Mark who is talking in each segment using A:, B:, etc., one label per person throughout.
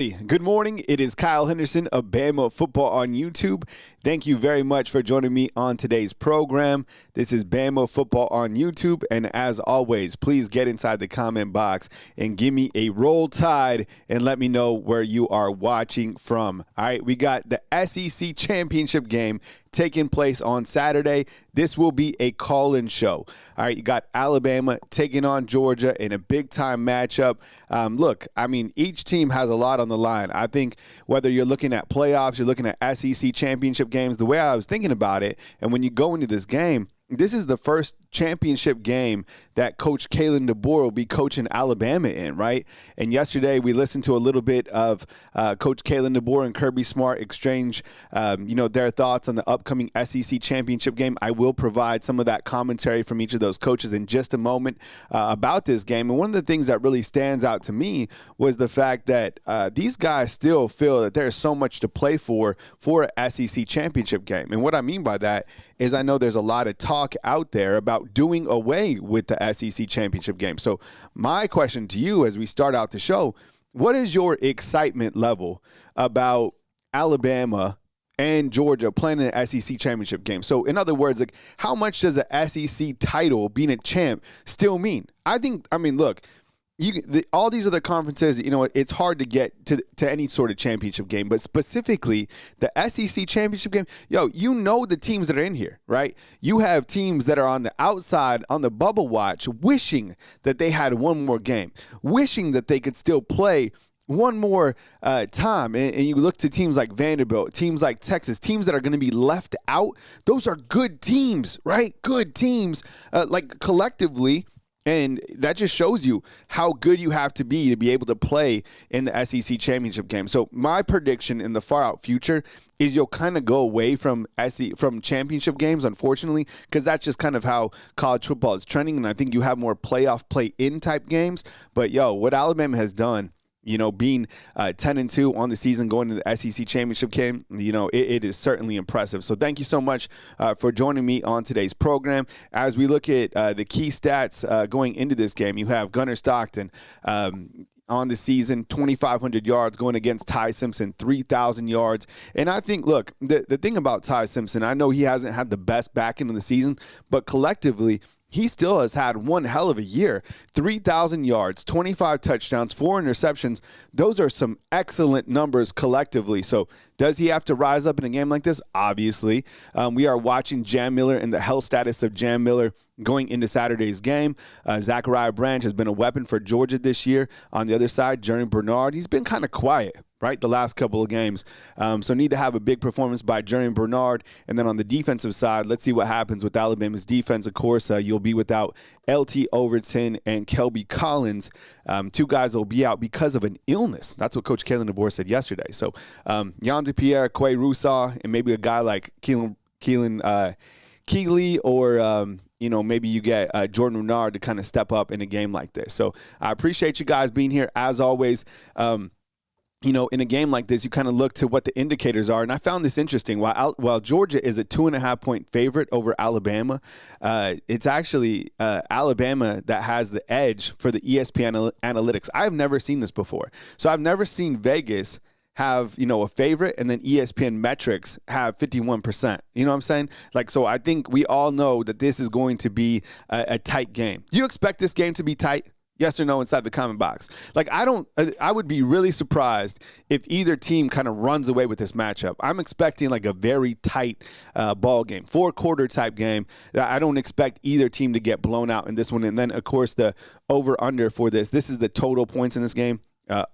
A: Hey, good morning. It is Kyle Henderson of Bama Football on YouTube. Thank you very much for joining me on today's program. This is Bama Football on YouTube. And as always, please get inside the comment box and give me a roll tide and let me know where you are watching from. All right, we got the SEC championship game taking place on Saturday. This will be a call-in show. All right, you got Alabama taking on Georgia in a big-time matchup. Look, I mean, each team has a lot on the line. I think whether you're looking at playoffs, you're looking at SEC championship games, the way I was thinking about it, and when you go into this game, this is the first championship game that Coach Kalen DeBoer will be coaching Alabama in, right? And yesterday we listened to a little bit of Coach Kalen DeBoer and Kirby Smart exchange, their thoughts on the upcoming SEC championship game. I will provide some of that commentary from each of those coaches in just a moment about this game. And one of the things that really stands out to me was the fact that these guys still feel that there's so much to play for an SEC championship game. And what I mean by that is I know there's a lot of talk out there about doing away with the SEC championship game. So my question to you as we start out the show, what is your excitement level about Alabama and Georgia playing an SEC championship game? So in other words, like, how much does a SEC title, being a champ, still mean? Look, all these other conferences, it's hard to get to any sort of championship game, but specifically the SEC championship game, the teams that are in here, right? You have teams that are on the outside, on the bubble watch, wishing that they had one more game, wishing that they could still play one more time. And you look to teams like Vanderbilt, teams like Texas, teams that are going to be left out. Those are good teams, right? Good teams, collectively. And that just shows you how good you have to be able to play in the SEC championship game. So my prediction in the far out future is you'll kind of go away from championship games, unfortunately, because that's just kind of how college football is trending. And I think you have more playoff play-in type games. But, what Alabama has done, being 10-2 on the season, going to the SEC championship game, it is certainly impressive. So thank you so much for joining me on today's program. As we look at the key stats going into this game, you have Gunnar Stockton on the season, 2,500 yards, going against Ty Simpson, 3,000 yards. And I think, look, the thing about Ty Simpson, I know he hasn't had the best back end of the season, but collectively, he still has had one hell of a year. 3,000 yards, 25 touchdowns, 4 interceptions. Those are some excellent numbers collectively. So does he have to rise up in a game like this? Obviously. We are watching Jam Miller and the health status of Jam Miller going into Saturday's game. Zachariah Branch has been a weapon for Georgia this year. On the other side, Jeremy Bernard, he's been kind of quiet, right, the last couple of games. So need to have a big performance by Jeremy Bernard. And then on the defensive side, let's see what happens with Alabama's defense. Of course, you'll be without LT Overton and Kelby Collins. Two guys will be out because of an illness. That's what Coach Kalen DeBoer said yesterday. So Yonda Pierre, Quay Rousseau, and maybe a guy like Keelan Keeley or maybe you get Jordan Renard to kind of step up in a game like this. So I appreciate you guys being here. As always, in a game like this, you kind of look to what the indicators are. And I found this interesting. While Georgia is a 2.5-point favorite over Alabama, it's actually Alabama that has the edge for the ESPN analytics. I've never seen this before. So I've never seen Vegas have, a favorite and then ESPN metrics have 51%. You know what I'm saying? So I think we all know that this is going to be a tight game. Do you expect this game to be tight? Yes or no inside the comment box. I would be really surprised if either team kind of runs away with this matchup. I'm expecting a very tight ball game, 4-quarter type game. I don't expect either team to get blown out in this one. And then, of course, the over-under for this is the total points in this game.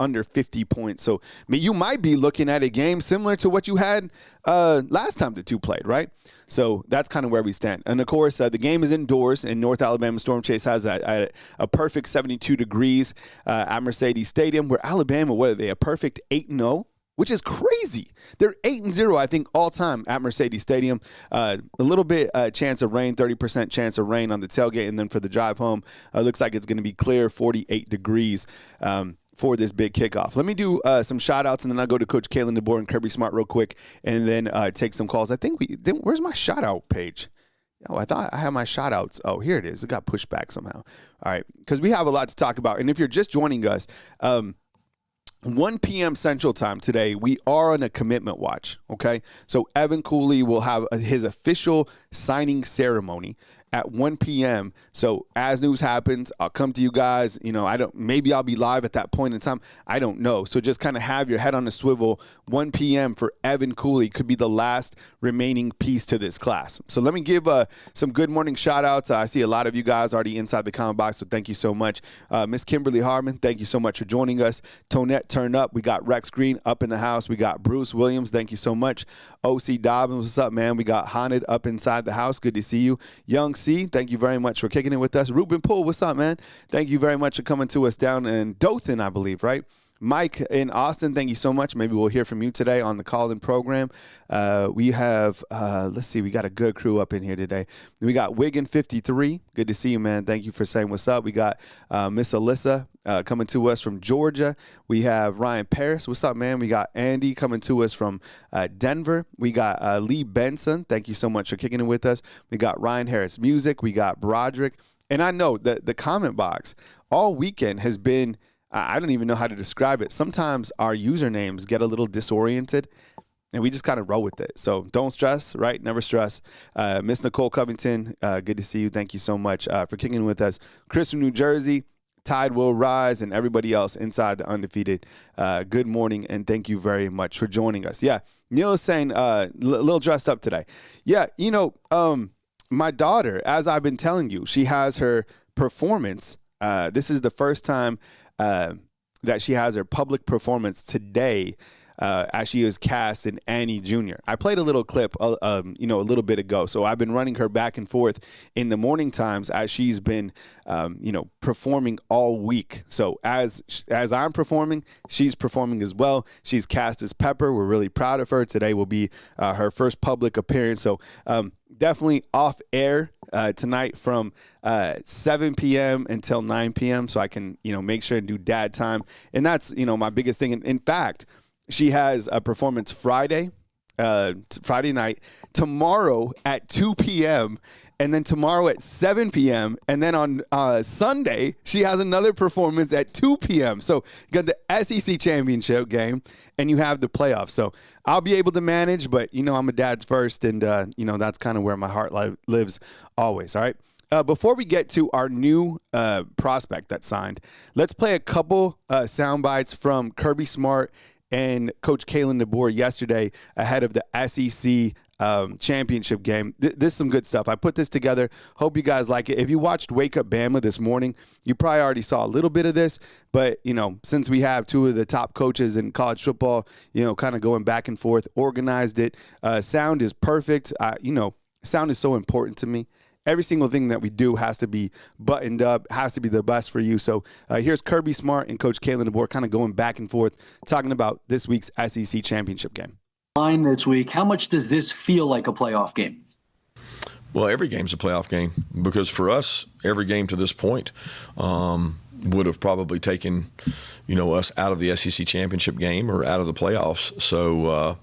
A: Under 50 points. So you might be looking at a game similar to what you had last time the two played, right? So that's kind of where we stand. And, of course, the game is indoors, and North Alabama Storm Chase has a perfect 72 degrees at Mercedes Stadium, where Alabama, what are they, a perfect 8-0? Which is crazy. They're 8-0, I think, all time at Mercedes Stadium. A little bit chance of rain, 30% chance of rain on the tailgate. And then for the drive home, looks like it's going to be clear, 48 degrees for this big kickoff. Let me do some shout-outs, and then I'll go to Coach Kalen DeBoer and Kirby Smart real quick, and then take some calls. I think where's my shout-out page? Oh, I thought I had my shout-outs. Oh, here it is. It got pushed back somehow. All right, because we have a lot to talk about. And if you're just joining us, 1 p.m. Central Time today, we are on a commitment watch, okay? So Evan Cooley will have his official signing ceremony at 1 p.m. So as news happens, I'll come to you guys. Maybe I'll be live at that point in time. I don't know. So just kind of have your head on a swivel. 1 p.m. for Evan Cooley could be the last remaining piece to this class. So let me give some good morning shout outs. I see a lot of you guys already inside the comment box, so thank you so much. Miss Kimberly Harmon, thank you so much for joining us. Tonette Turn Up, we got Rex Green up in the house. We got Bruce Williams, thank you so much. OC Dobbins, what's up, man? We got Haunted up inside the house. Good to see you. Young C, thank you very much for kicking it with us. Ruben Poole, what's up, man? Thank you very much for coming to us down in Dothan, I believe, right? Mike in Austin, thank you so much. Maybe we'll hear from you today on the call-in program. We have, let's see, we got a good crew up in here today. We got Wigan 53. Good to see you, man. Thank you for saying what's up. We got Miss Alyssa coming to us from Georgia. We have Ryan Paris. What's up, man? We got Andy coming to us from Denver. We got Lee Benson. Thank you so much for kicking it with us. We got Ryan Harris Music. We got Broderick. And I know that the comment box all weekend has been, I don't even know how to describe it. Sometimes our usernames get a little disoriented, and we just kind of roll with it. So don't stress, right? Never stress. Miss Nicole Covington, good to see you. Thank you so much for kicking with us. Chris from New Jersey, Tide Will Rise, and everybody else inside the Undefeated. Good morning, and thank you very much for joining us. Yeah, Neil is saying a little dressed up today. Yeah, my daughter, as I've been telling you, she has her performance. This is the first time that she has her public performance today as she is cast in Annie Jr. I played a little clip, a little bit ago. So I've been running her back and forth in the morning times as she's been, performing all week. So as I'm performing, she's performing as well. She's cast as Pepper. We're really proud of her. Today will be her first public appearance. So definitely off air tonight from 7 p.m. until 9 p.m. so I can, make sure and do dad time. And that's, my biggest thing. In fact, she has a performance Friday night, tomorrow at 2 p.m., and then tomorrow at 7 p.m., and then on Sunday, she has another performance at 2 p.m. So you got the SEC championship game, and you have the playoffs. So I'll be able to manage, but, I'm a dad's first, and, that's kind of where my heart lives always, all right? Before we get to our new prospect that signed, let's play a couple sound bites from Kirby Smart and Coach Kalen DeBoer yesterday ahead of the SEC championship game. This is some good stuff. I put this together. Hope you guys like it. If you watched Wake Up Bama this morning, you probably already saw a little bit of this. But, since we have two of the top coaches in college football, kind of going back and forth, organized it. Sound is perfect. Sound is so important to me. Every single thing that we do has to be buttoned up, has to be the best for you. So here's Kirby Smart and Coach Kalen DeBoer kind of going back and forth, talking about this week's SEC championship game.
B: Line this week, how much does this feel like a playoff game?
C: Well, every game's a playoff game because for us, every game to this point would have probably taken, us out of the SEC championship game or out of the playoffs. So,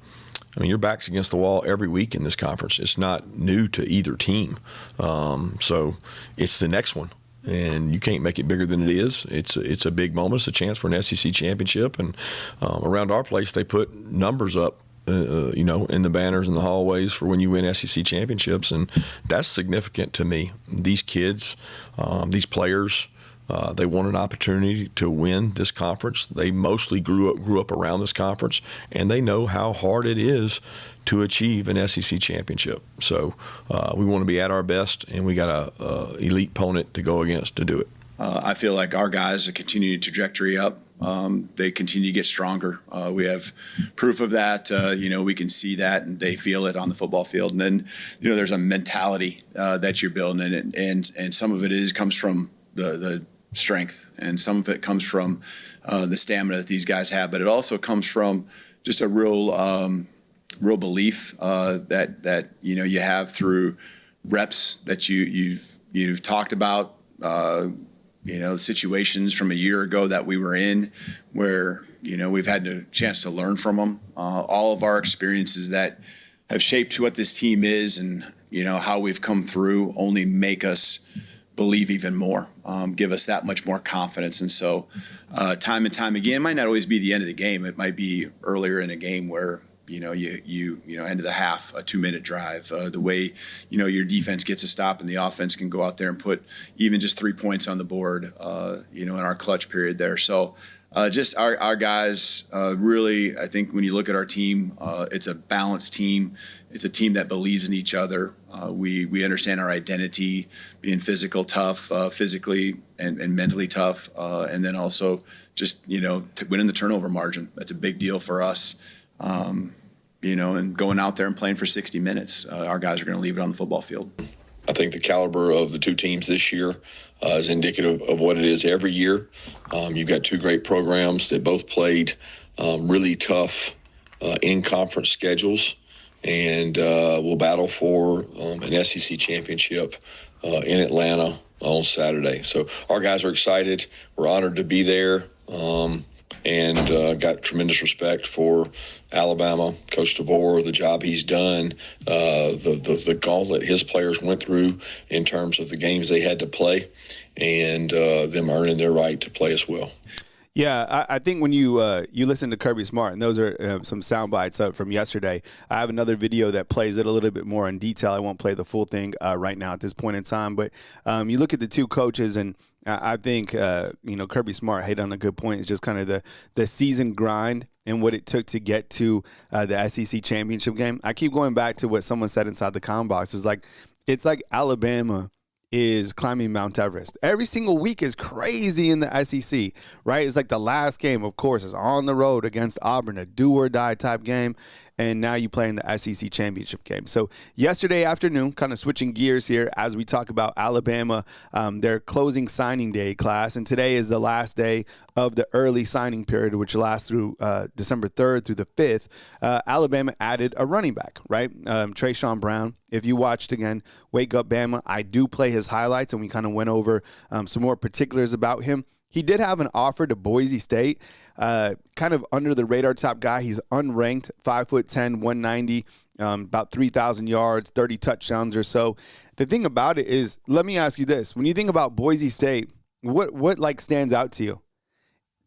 C: your back's against the wall every week in this conference. It's not new to either team. So it's the next one. And you can't make it bigger than it is. It's a big moment. It's a chance for an SEC championship. And around our place, they put numbers up, in the banners in the hallways for when you win SEC championships. And that's significant to me. These kids, these players, they want an opportunity to win this conference. They mostly grew up around this conference, and they know how hard it is to achieve an SEC championship. So we want to be at our best, and we got a elite opponent to go against to do it.
D: I feel like our guys are continuing trajectory up. They continue to get stronger. We have proof of that. We can see that, and they feel it on the football field. And then, there's a mentality that you're building, and some of it comes from the strength, and some of it comes from the stamina that these guys have, but it also comes from just a real belief that you have through reps that you've talked about, situations from a year ago that we were in where we've had a chance to learn from them. All of our experiences that have shaped what this team is and how we've come through only make us believe even more, give us that much more confidence. And so time and time again, it might not always be the end of the game. It might be earlier in a game where, you end of the half, a 2-minute drive, the way, your defense gets a stop and the offense can go out there and put even just 3 points on the board, in our clutch period there. So just our guys, really, I think when you look at our team, it's a balanced team. It's a team that believes in each other. We understand our identity, being physical tough, physically and mentally tough, and then also just, winning the turnover margin. That's a big deal for us. And going out there and playing for 60 minutes, our guys are going to leave it on the football field.
C: I think the caliber of the two teams this year is indicative of what it is every year. You've got two great programs that both played really tough in-conference schedules, and will battle for an SEC championship in Atlanta on Saturday. So our guys are excited. We're honored to be there. And got tremendous respect for Alabama, Coach DeBoer, the job he's done, the gauntlet his players went through in terms of the games they had to play, and them earning their right to play as well.
A: Yeah, I think when you listen to Kirby Smart, and those are some sound bites from yesterday, I have another video that plays it a little bit more in detail. I won't play the full thing right now at this point in time, but you look at the two coaches, and I think Kirby Smart hit on a good point. It's just kind of the season grind and what it took to get to the SEC championship game. I keep going back to what someone said inside the comment box. It's like Alabama is climbing Mount Everest. Every single week is crazy in the SEC, right? It's like the last game, of course, is on the road against Auburn, a do-or-die type game, and now you play in the SEC championship game. So yesterday afternoon, kind of switching gears here as we talk about Alabama, their closing signing day class, and today is the last day of the early signing period, which lasts through December 3rd through the 5th. Alabama added a running back, right? Traeshawn Brown. If you watched again, Wake Up Bama, I do play his highlights, and we kind of went over some more particulars about him. He did have an offer to Boise State, kind of under the radar top guy. He's unranked, 5'10", 190, about 3,000 yards, 30 touchdowns or so. The thing about it is, let me ask you this. When you think about Boise State, what stands out to you?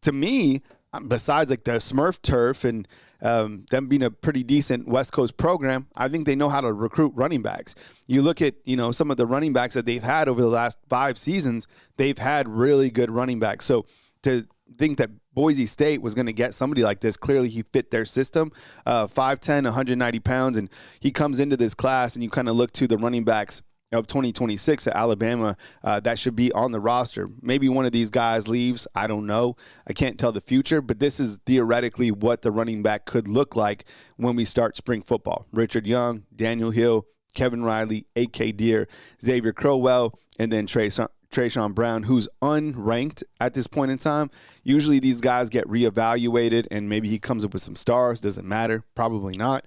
A: To me, besides like the Smurf turf and them being a pretty decent West Coast program, I think they know how to recruit running backs. You look at, some of the running backs that they've had over the last 5 seasons, they've had really good running backs. So to think that Boise State was going to get somebody like this, clearly he fit their system, 5'10", 190 pounds, and he comes into this class, and you kind of look to the running backs of 2026 at Alabama that should be on the roster. Maybe one of these guys leaves. I don't know. I can't tell the future, but this is theoretically what the running back could look like when we start spring football. Richard Young, Daniel Hill, Kevin Riley, A.K. Deere, Xavier Crowell, and then Traeshawn Brown, who's unranked at this point in time. Usually these guys get reevaluated, and maybe he comes up with some stars. Doesn't matter. Probably not.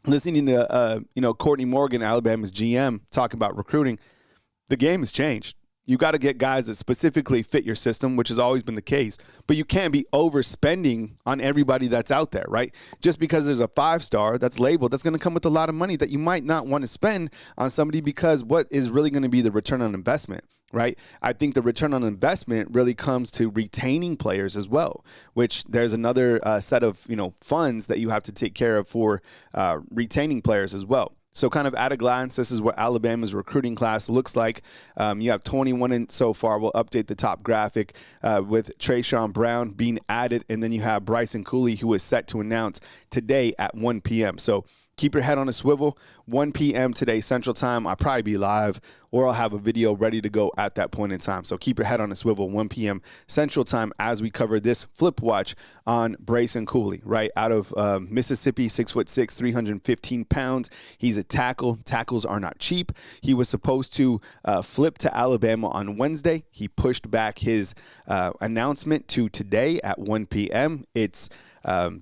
A: Listening to Courtney Morgan, Alabama's GM, talk about recruiting, the game has changed. You got to get guys that specifically fit your system, which has always been the case. But you can't be overspending on everybody that's out there, right? Just because there's a 5-star that's labeled, that's going to come with a lot of money that you might not want to spend on somebody, because what is really going to be the return on investment, right? I think the return on investment really comes to retaining players as well, which there's another set of funds that you have to take care of for retaining players as well. So kind of at a glance, this is what Alabama's recruiting class looks like. You have 21 in so far. We'll update the top graphic with Traeshawn Brown being added, and then you have Bryson Cooley, who is set to announce today at 1 p.m. So keep your head on a swivel. 1 p.m. today Central Time. I'll probably be live, or I'll have a video ready to go at that point in time. So keep your head on a swivel, 1 p.m. Central Time, as we cover this flip watch on Bryson Cooley, right out of Mississippi, 6'6", 315 pounds. He's a tackle. Tackles are not cheap. He was supposed to flip to Alabama on Wednesday. He pushed back his announcement to today at 1 p.m. It's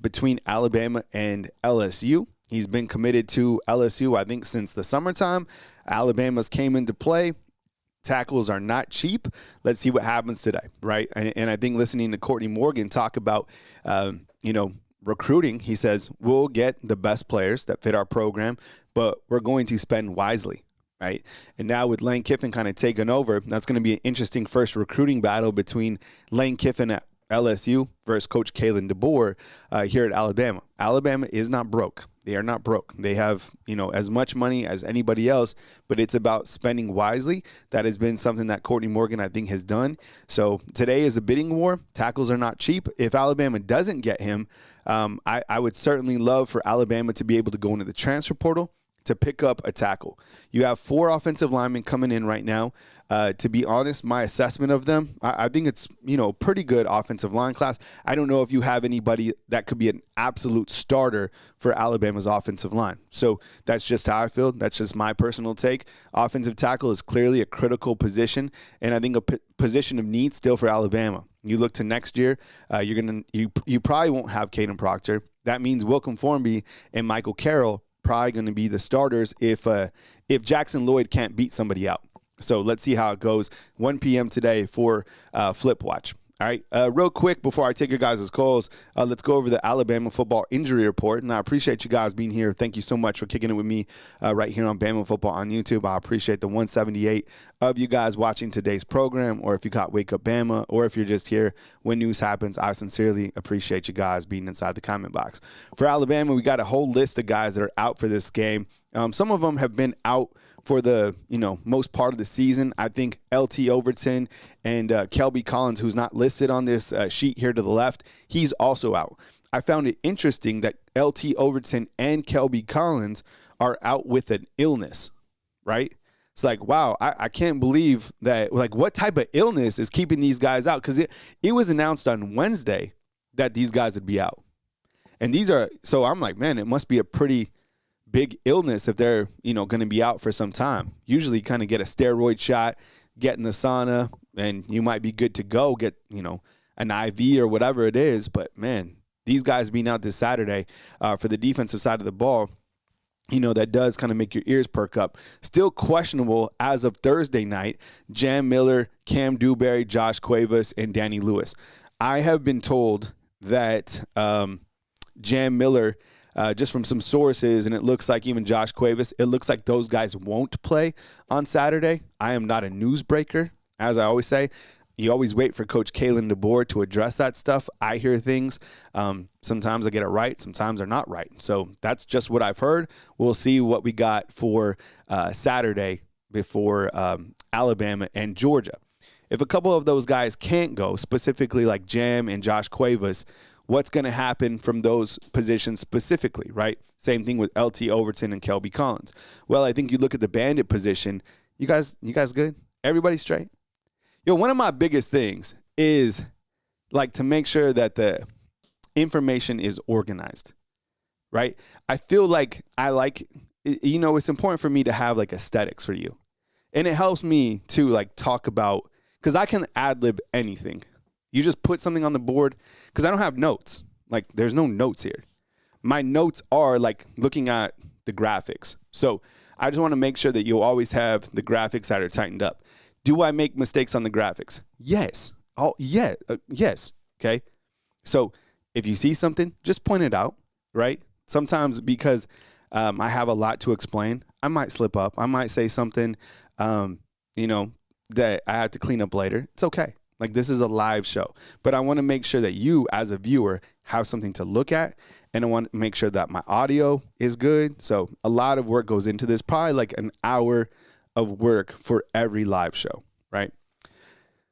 A: between Alabama and LSU. He's been committed to LSU, I think, since the summertime. Alabama's came into play. Tackles are not cheap. Let's see what happens today, right? And I think listening to Courtney Morgan talk about, recruiting, he says, we'll get the best players that fit our program, but we're going to spend wisely. right? And now with Lane Kiffin kind of taking over, that's going to be an interesting first recruiting battle between Lane Kiffin at LSU versus Coach Kalen DeBoer here at Alabama. Alabama is not broke. They are not broke. They have, as much money as anybody else, but it's about spending wisely. That has been something that Courtney Morgan, I think, has done. So today is a bidding war. Tackles are not cheap. If Alabama doesn't get him, I would certainly love for Alabama to be able to go into the transfer portal to pick up a tackle. You have 4 offensive linemen coming in right now. To be honest, my assessment of them, I think it's, pretty good offensive line class. I don't know if you have anybody that could be an absolute starter for Alabama's offensive line. So that's just how I feel. That's just my personal take. Offensive tackle is clearly a critical position, and I think a position of need still for Alabama. You look to next year, you probably won't have Caden Proctor. That means Wilcom Formby and Michael Carroll probably going to be the starters if Jackson Lloyd can't beat somebody out. So let's see how it goes. 1 p.m. today for Flip Watch. All right, real quick before I take your guys' calls, let's go over the Alabama football injury report. And I appreciate you guys being here. Thank you so much for kicking it with me right here on Bama Football on YouTube. I appreciate the 178 of you guys watching today's program, or if you got Wake Up Bama, or if you're just here when news happens. I sincerely appreciate you guys being inside the comment box. For Alabama, we got a whole list of guys that are out for this game. Some of them have been out for the most part of the season. I think LT Overton and Kelby Collins, who's not listed on this sheet here to the left, he's also out. I found it interesting that LT Overton and Kelby Collins are out with an illness, right? It's like, wow, I can't believe that. Like, what type of illness is keeping these guys out? Because it was announced on Wednesday that these guys would be out. And so I'm like, man, it must be a pretty big illness if they're, going to be out for some time. Usually kind of get a steroid shot, get in the sauna, and you might be good to go, get, an IV or whatever it is. But, man, these guys being out this Saturday for the defensive side of the ball, that does kind of make your ears perk up. Still questionable as of Thursday night, Jam Miller, Cam Dewberry, Josh Cuevas, and Danny Lewis. I have been told that Jam Miller, just from some sources, and it looks like even Josh Cuevas, it looks like those guys won't play on Saturday. I am not a newsbreaker, as I always say. You always wait for Coach Kalen DeBoer to address that stuff. I hear things. Sometimes I get it right. Sometimes they're not right. So that's just what I've heard. We'll see what we got for Saturday before Alabama and Georgia. If a couple of those guys can't go, specifically like Jam and Josh Cuevas, what's going to happen from those positions specifically, right? Same thing with LT Overton and Kelby Collins. Well, I think you look at the bandit position. You guys good? Everybody straight? One of my biggest things is like to make sure that the information is organized, right? I feel like it's important for me to have like aesthetics for you. And it helps me to like talk about, because I can ad-lib anything. You just put something on the board, because I don't have notes. Like, there's no notes here. My notes are like looking at the graphics. So I just want to make sure that you always have the graphics that are tightened up. Do I make mistakes on the graphics? Yes. Yes. Okay. So if you see something, just point it out, right? Sometimes because I have a lot to explain, I might slip up. I might say something, that I have to clean up later. It's okay. Like, this is a live show, but I want to make sure that you as a viewer have something to look at, and I want to make sure that my audio is good. So a lot of work goes into this, probably like an hour of work for every live show, right?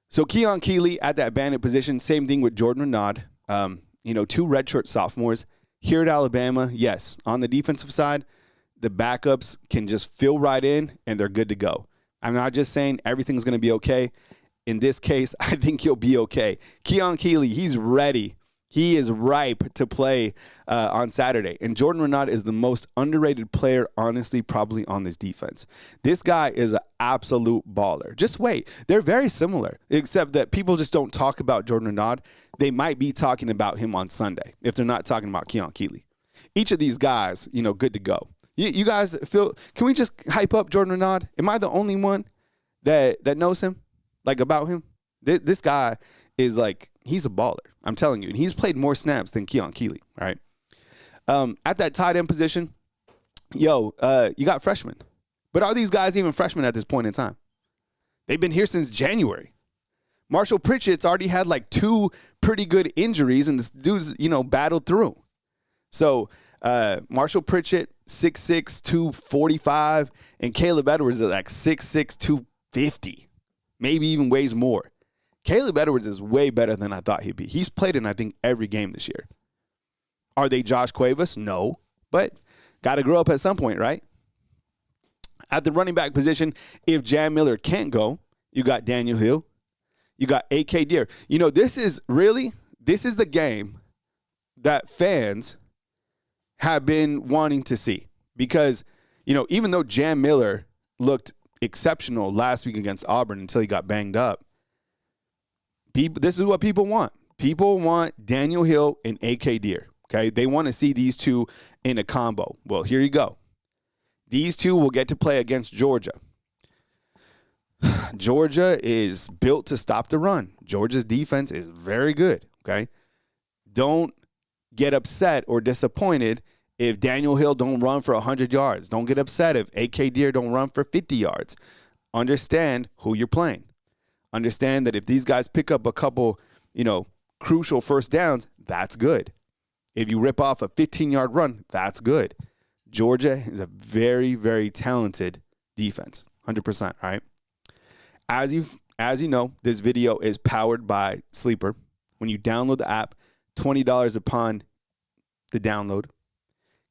A: So Keon Keeley at that bandit position, same thing with Jordan Renaud. 2 redshirt sophomores here at Alabama. Yes, on the defensive side, the backups can just fill right in and they're good to go. I'm not just saying everything's going to be okay. In this case, I think you'll be okay. Keon Keeley, he's ready. He is ripe to play on Saturday. And Jordan Renaud is the most underrated player, honestly, probably on this defense. This guy is an absolute baller. Just wait. They're very similar, except that people just don't talk about Jordan Renaud. They might be talking about him on Sunday if they're not talking about Keon Keeley. Each of these guys, good to go. You guys feel, can we just hype up Jordan Renaud? Am I the only one that knows him, like about him? This guy is like, he's a baller. I'm telling you. And he's played more snaps than Keon Keeley, all right? At that tight end position, you got freshmen. But are these guys even freshmen at this point in time? They've been here since January. Marshall Pritchett's already had like 2 pretty good injuries, and this dude's, battled through. So Marshall Pritchett, 6'6", 245, and Caleb Edwards is like 6'6", 250, maybe even weighs more. Caleb Edwards is way better than I thought he'd be. He's played in, I think, every game this year. Are they Josh Cuevas? No, but got to grow up at some point, right? At the running back position, if Jam Miller can't go, you got Daniel Hill. You got A.K. Deere. This is the game that fans have been wanting to see because, even though Jam Miller looked exceptional last week against Auburn until he got banged up, this is what people want. People want Daniel Hill and A.K. Deere, okay? They want to see these two in a combo. Well, here you go. These two will get to play against Georgia. Georgia is built to stop the run. Georgia's defense is very good, okay? Don't get upset or disappointed if Daniel Hill don't run for 100 yards. Don't get upset if A.K. Deere don't run for 50 yards. Understand who you're playing. Understand that if these guys pick up a couple, crucial first downs, that's good. If you rip off a 15-yard run, that's good. Georgia is a very, very talented defense, 100%, all right? As you know, this video is powered by Sleeper. When you download the app, $20 upon the download.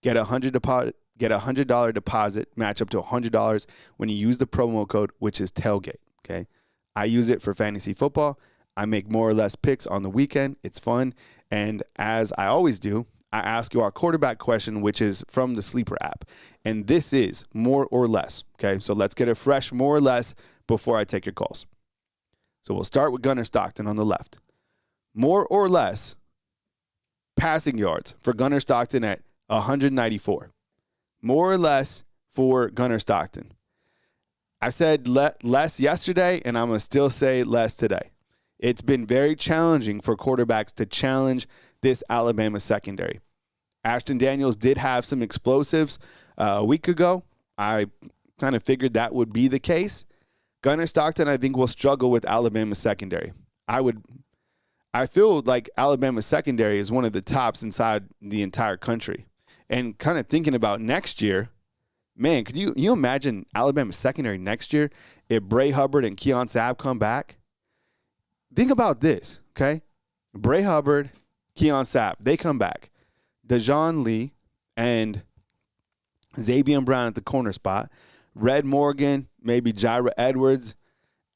A: Get a $100 deposit, match up to $100 when you use the promo code, which is tailgate, okay? I use it for fantasy football. I make more or less picks on the weekend. It's fun. And as I always do, I ask you our quarterback question, which is from the Sleeper app. And this is more or less, okay? So let's get it fresh, more or less, before I take your calls. So we'll start with Gunnar Stockton on the left. More or less passing yards for Gunnar Stockton at 194. More or less for Gunnar Stockton. I said less yesterday, and I'm going to still say less today. It's been very challenging for quarterbacks to challenge this Alabama secondary. Ashton Daniels did have some explosives a week ago. I kind of figured that would be the case. Gunnar Stockton, I think, will struggle with Alabama's secondary. I feel like Alabama's secondary is one of the tops inside the entire country. And kind of thinking about next year, man, could you imagine Alabama's secondary next year if Bray Hubbard and Keon Sabb come back? Think about this, okay? Bray Hubbard, Keon Sabb, they come back. Dejon Lee and Xavier Brown at the corner spot. Red Morgan, maybe Jira Edwards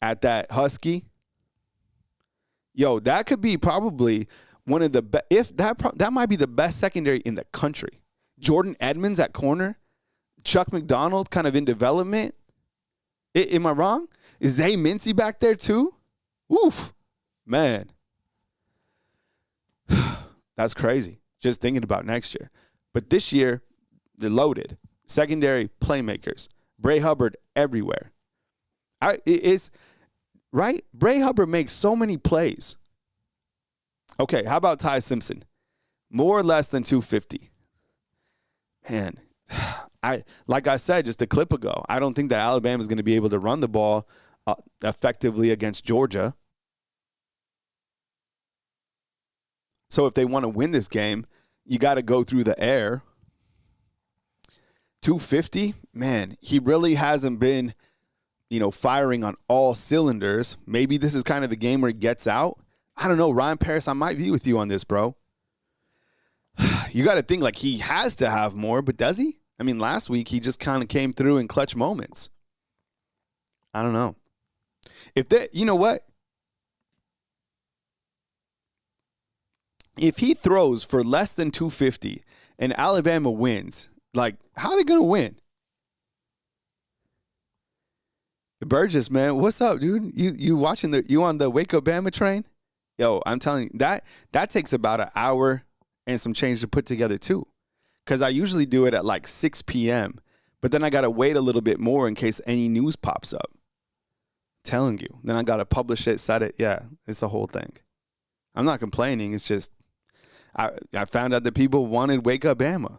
A: at that Husky. Yo, that could be probably one of the best. If that might be the best secondary in the country. Jordan Edmonds at corner. Chuck McDonald kind of in development. Am I wrong? Is Zay Mincy back there too? Oof, man. That's crazy. Just thinking about next year. But this year, they're loaded. Secondary playmakers. Bray Hubbard everywhere. Right? Bray Hubbard makes so many plays. Okay, how about Ty Simpson? More or less than 250. Man, like I said just a clip ago, I don't think that Alabama is going to be able to run the ball effectively against Georgia. So if they want to win this game, you got to go through the air. 250, man, he really hasn't been, firing on all cylinders. Maybe this is kind of the game where he gets out. I don't know, Ryan Paris, I might be with you on this, bro. You got to think like he has to have more, but does he? I mean, last week he just kind of came through in clutch moments. I don't know. You know what? If he throws for less than 250 and Alabama wins, like, how are they going to win? Burgess, man, what's up, dude? You on the Wake Up Bama train? Yo, I'm telling you, that takes about an hour and some change to put together too. Because I usually do it at like 6 p.m. But then I got to wait a little bit more in case any news pops up. Telling you. Then I got to publish it, set it. Yeah, it's the whole thing. I'm not complaining. It's just I found out that people wanted Wake Up Bama.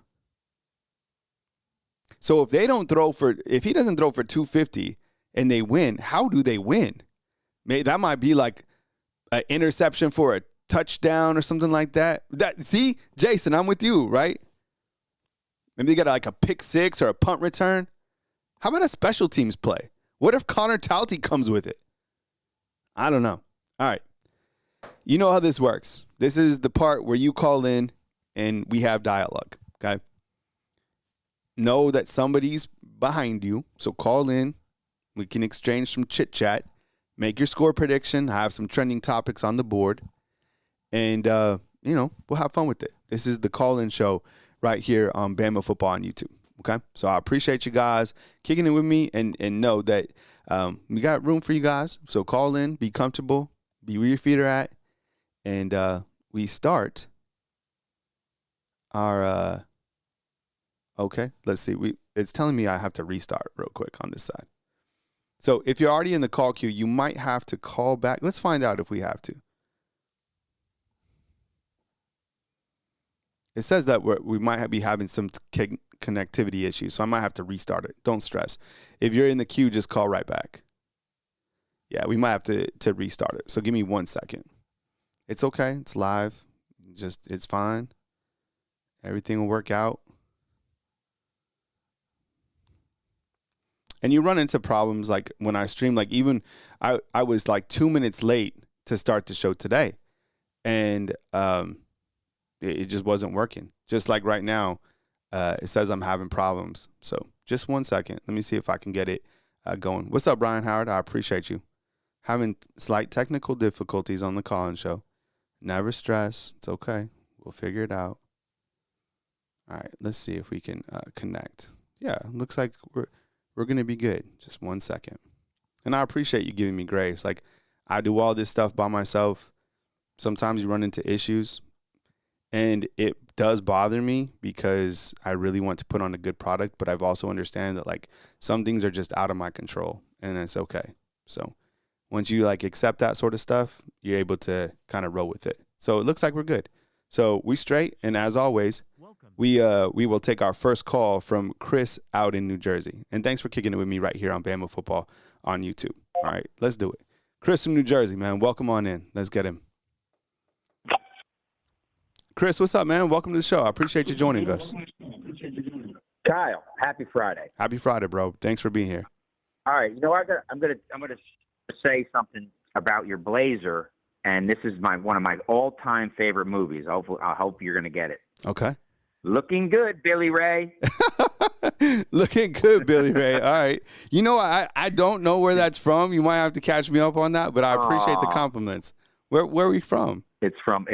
A: So if he doesn't throw for 250 and they win, how do they win? Maybe that might be like an interception for a touchdown or something like that. See, Jason, I'm with you, right? Maybe they got like a pick six or a punt return. How about a special teams play? What if Connor Talty comes with it? I don't know. All right. You know how this works. This is the part where you call in and we have dialogue, okay? Know that somebody's behind you, so call in. We can exchange some chit-chat, make your score prediction, have some trending topics on the board, and, we'll have fun with it. This is the call-in show right here on Bama Football on YouTube, okay? So I appreciate you guys kicking it with me and know that we got room for you guys. So call in, be comfortable, be where your feet are at, and we start our okay, let's see. It's telling me I have to restart real quick on this side. So if you're already in the call queue, you might have to call back. Let's find out if we have to. It says that we might be having some connectivity issues, so I might have to restart it. Don't stress. If you're in the queue, just call right back. Yeah, we might have to restart it. So give me 1 second. It's okay. It's live. It's fine. Everything will work out. And you run into problems like when I stream, like even I was like 2 minutes late to start the show today. And it just wasn't working. Just like right now, it says I'm having problems. So just 1 second. Let me see if I can get it going. What's up, Brian Howard? I appreciate you. Having slight technical difficulties on the call-in show. Never stress. It's okay. We'll figure it out. All right. Let's see if we can connect. Yeah, looks like we're going to be good. Just 1 second. And I appreciate you giving me grace. Like, I do all this stuff by myself. Sometimes you run into issues. And it does bother me because I really want to put on a good product, but I've also understand that like some things are just out of my control and it's okay. So once you like accept that sort of stuff, you're able to kind of roll with it. So it looks like we're good. So we straight. And as always, we will take our first call from Chris out in New Jersey. And thanks for kicking it with me right here on Bama Football on YouTube. All right, let's do it. Chris from New Jersey, man. Welcome on in. Let's get him. Chris, what's up, man? Welcome to the show. I appreciate you joining us.
E: Kyle, happy Friday.
A: Happy Friday, bro. Thanks for being here.
E: All right, I'm gonna say something about your blazer, and this is one of my all-time favorite movies. I hope you're gonna get it.
A: Okay.
E: Looking good, Billy Ray.
A: Looking good, Billy Ray. All right. You know, I don't know where that's from. You might have to catch me up on that, but I appreciate the compliments. Where are we from?
E: It's from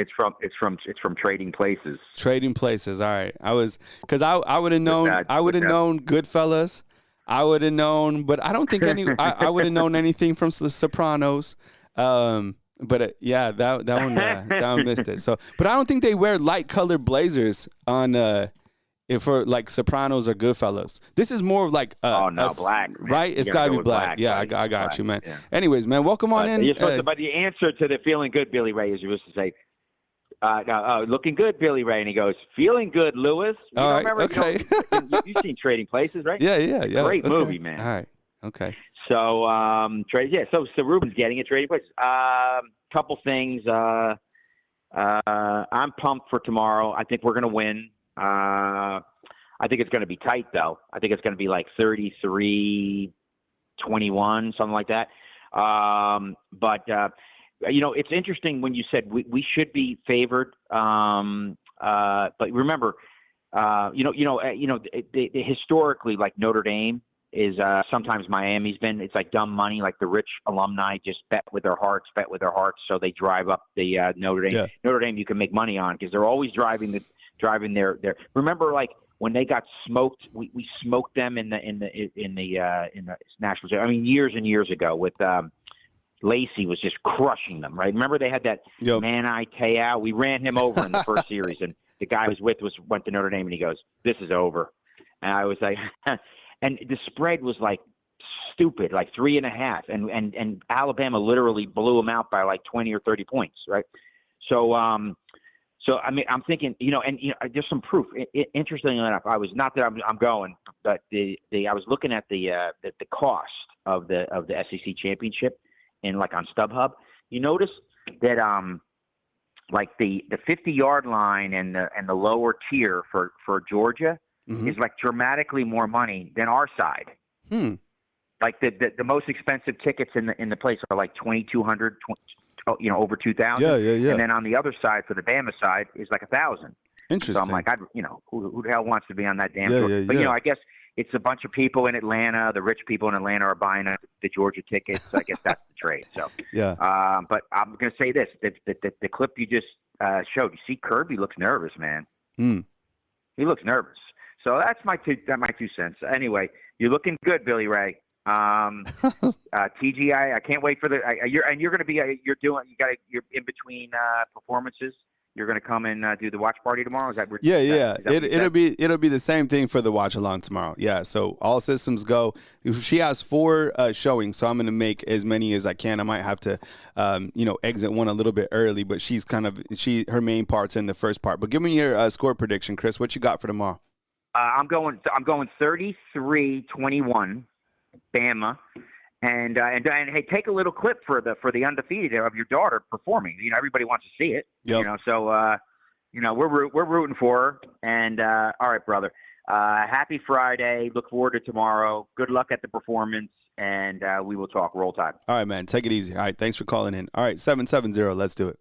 E: Trading Places.
A: Trading Places. All right. I would have known. I would have known Goodfellas. I would have known, but I don't think I would have known anything from The Sopranos. But yeah, that one missed it. So, but I don't think they wear light colored blazers on for like Sopranos or Goodfellas. This is more of like
E: black,
A: right? It's gotta be black. Yeah, right? I got you, man. Yeah. Anyways, man, welcome on in.
E: You're supposed to, but the answer to the feeling good, Billy Ray, is you're supposed to say, looking good, Billy Ray, and he goes, feeling good, Lewis. You
A: all right,
E: remember?
A: okay.
E: You've seen Trading Places, right?
A: Yeah.
E: Great movie, man.
A: All right, okay.
E: So, so Ruben's getting it, Trading Places. Couple things. I'm pumped for tomorrow. I think we're going to win. I think it's going to be tight, though. I think it's going to be like 33-21, something like that. But it's interesting when you said we should be favored. But remember, historically, like Notre Dame is sometimes Miami's been. It's like dumb money, like the rich alumni just bet with their hearts, so they drive up the Notre Dame.
A: Yeah.
E: Notre Dame you can make money on because they're always driving their. Remember, like when they got smoked, we smoked them in the national. I mean, years and years ago with Lacey was just crushing them. Right? Remember they had that Manai Te'o. We ran him over in the first series, and the guy I was with went to Notre Dame, and he goes, "This is over," and I was like. And the spread was like stupid, like 3.5, and Alabama literally blew them out by like 20 or 30 points, right? So So I mean, I'm thinking, there's some proof. Interestingly enough, I was not that I'm going, but I was looking at the cost of the SEC championship, and like on StubHub, you notice that like the 50-yard line and the lower tier for Georgia is like dramatically more money than our side. Like the most expensive tickets in the place are like $2,200, over 2,000.
A: Yeah.
E: And then on the other side, for the Bama side, is like 1,000.
A: Interesting.
E: So I'm like, who the hell wants to be on that damn tour?
A: Yeah,
E: But
A: yeah.
E: I guess it's a bunch of people in Atlanta. The rich people in Atlanta are buying the Georgia tickets. I guess that's the trade. So
A: Yeah.
E: But I'm going to say this: the clip you just showed. You see, Kirby looks nervous, man. He looks nervous. So that's my 2 cents. Anyway, you're looking good, Billy Ray. TGI, I can't wait for you're going to be you're in between performances. You're going to come and do the watch party tomorrow. Is that
A: It'll be the same thing for the watch along tomorrow. Yeah, so all systems go. She has 4 showings, so I'm going to make as many as I can. I might have to exit one a little bit early, but her main part's in the first part. But give me your score prediction, Chris. What you got for tomorrow?
E: I'm going 33-21 Bama. And hey, take a little clip for the undefeated of your daughter performing. Everybody wants to see it.
A: Yep.
E: So we're rooting for her. And all right, brother. Happy Friday. Look forward to tomorrow. Good luck at the performance, and we will talk. Roll Tide.
A: All right, man. Take it easy. All right, thanks for calling in. All right, 770. Let's do it.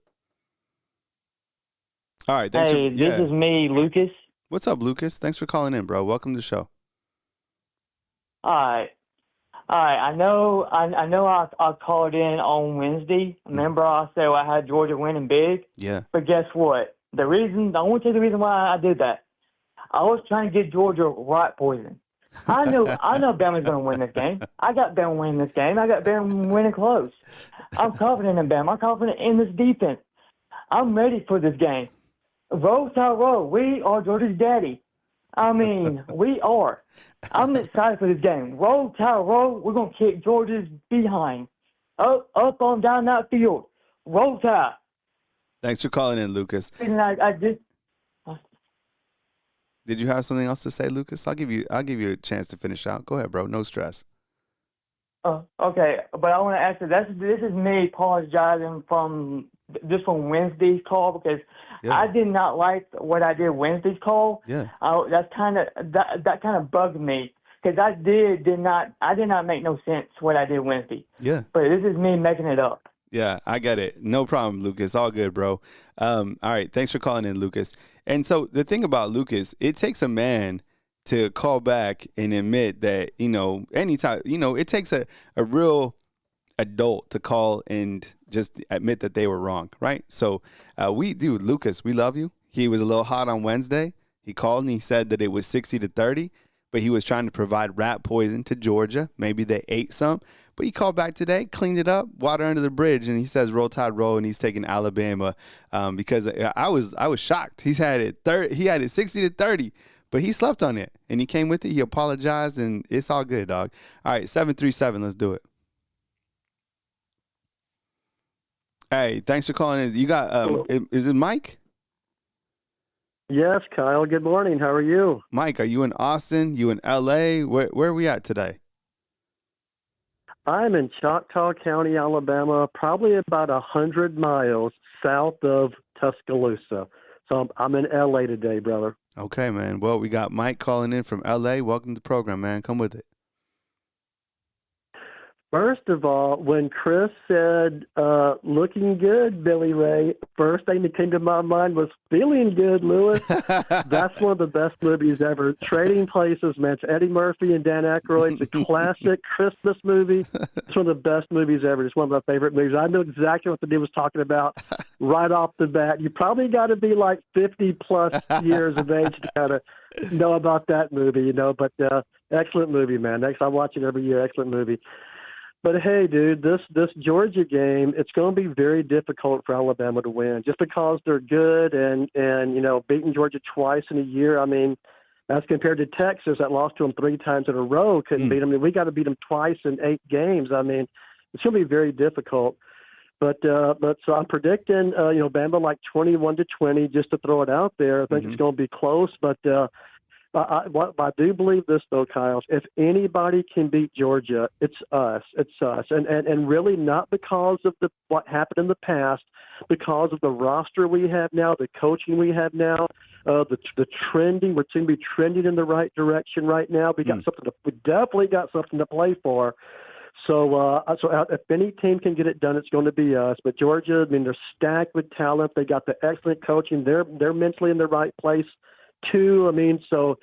A: All right. This
F: is me, Lucas.
A: What's up, Lucas? Thanks for calling in, bro. Welcome to the show.
F: All right. I know I called in on Wednesday. Remember I said I had Georgia winning big?
A: Yeah.
F: But guess what? I want to tell you the reason why I did that. I was trying to get Georgia rat poison. I know Bama's going to win this game. I got Bama winning this game. I got Bama winning close. I'm confident in Bama. I'm confident in this defense. I'm ready for this game. Roll, Tide, roll. We are Georgia's daddy. I mean, we are. I'm excited for this game. Roll, Tide, roll. We're going to kick Georgia's behind. Up on down that field. Roll, Tide.
A: Thanks for calling in, Lucas.
F: And I just.
A: Did you have something else to say, Lucas? I'll give you a chance to finish out. Go ahead, bro. No stress.
F: Okay, but I want to ask you, this is me apologizing from Wednesday's call because I did not like what I did Wednesday's call.
A: Yeah.
F: That kind of bugged me because I did not make no sense what I did Wednesday.
A: Yeah.
F: But this is me making it up.
A: Yeah, I get it. No problem, Lucas. All good, bro. All right. Thanks for calling in, Lucas. And so the thing about Lucas, it takes a man to call back and admit that, anytime, it takes a real adult to call and just admit that they were wrong, right? So Lucas, we love you. He was a little hot on Wednesday. He called and he said that it was 60-30, but he was trying to provide rat poison to Georgia. Maybe they ate some, but he called back today, cleaned it up, water under the bridge, and he says Roll Tide roll, and he's taking Alabama because I was shocked. He had it 60-30. But he slept on it, and he came with it. He apologized, and it's all good, dog. All right, 737, let's do it. Hey, thanks for calling in. You got, is it Mike?
G: Yes, Kyle. Good morning. How are you?
A: Mike, are you in Austin? You in L.A.? Where are we at today?
G: I'm in Choctaw County, Alabama, probably about 100 miles south of Tuscaloosa. So I'm in L.A. today, brother.
A: Okay, man. Well, we got Mike calling in from L.A. Welcome to the program, man. Come with it.
G: First of all, when Chris said, looking good, Billy Ray, first thing that came to my mind was Feeling Good, Lewis. That's one of the best movies ever. Trading Places, man. It's Eddie Murphy and Dan Aykroyd. It's a classic Christmas movie. It's one of the best movies ever. It's one of my favorite movies. I know exactly what the dude was talking about right off the bat. You probably got to be like 50-plus years of age to kind of know about that movie, but excellent movie, man. I watch it every year. Excellent movie. But hey, dude, this Georgia game, it's going to be very difficult for Alabama to win just because they're good and beating Georgia twice in a year. I mean, as compared to Texas that lost to them 3 times in a row, couldn't beat them. I mean, we got to beat them twice in 8 games. I mean, it's going to be very difficult. But so I'm predicting, Bama like 21-20, just to throw it out there. I think it's going to be close, but I do believe this, though, Kyle. If anybody can beat Georgia, it's us. It's us. And really not because of what happened in the past, because of the roster we have now, the coaching we have now, the trending. We're going to be trending in the right direction right now. We definitely got something to play for. So if any team can get it done, it's going to be us. But Georgia, I mean, they're stacked with talent. They got the excellent coaching. They're mentally in the right place too. I mean, so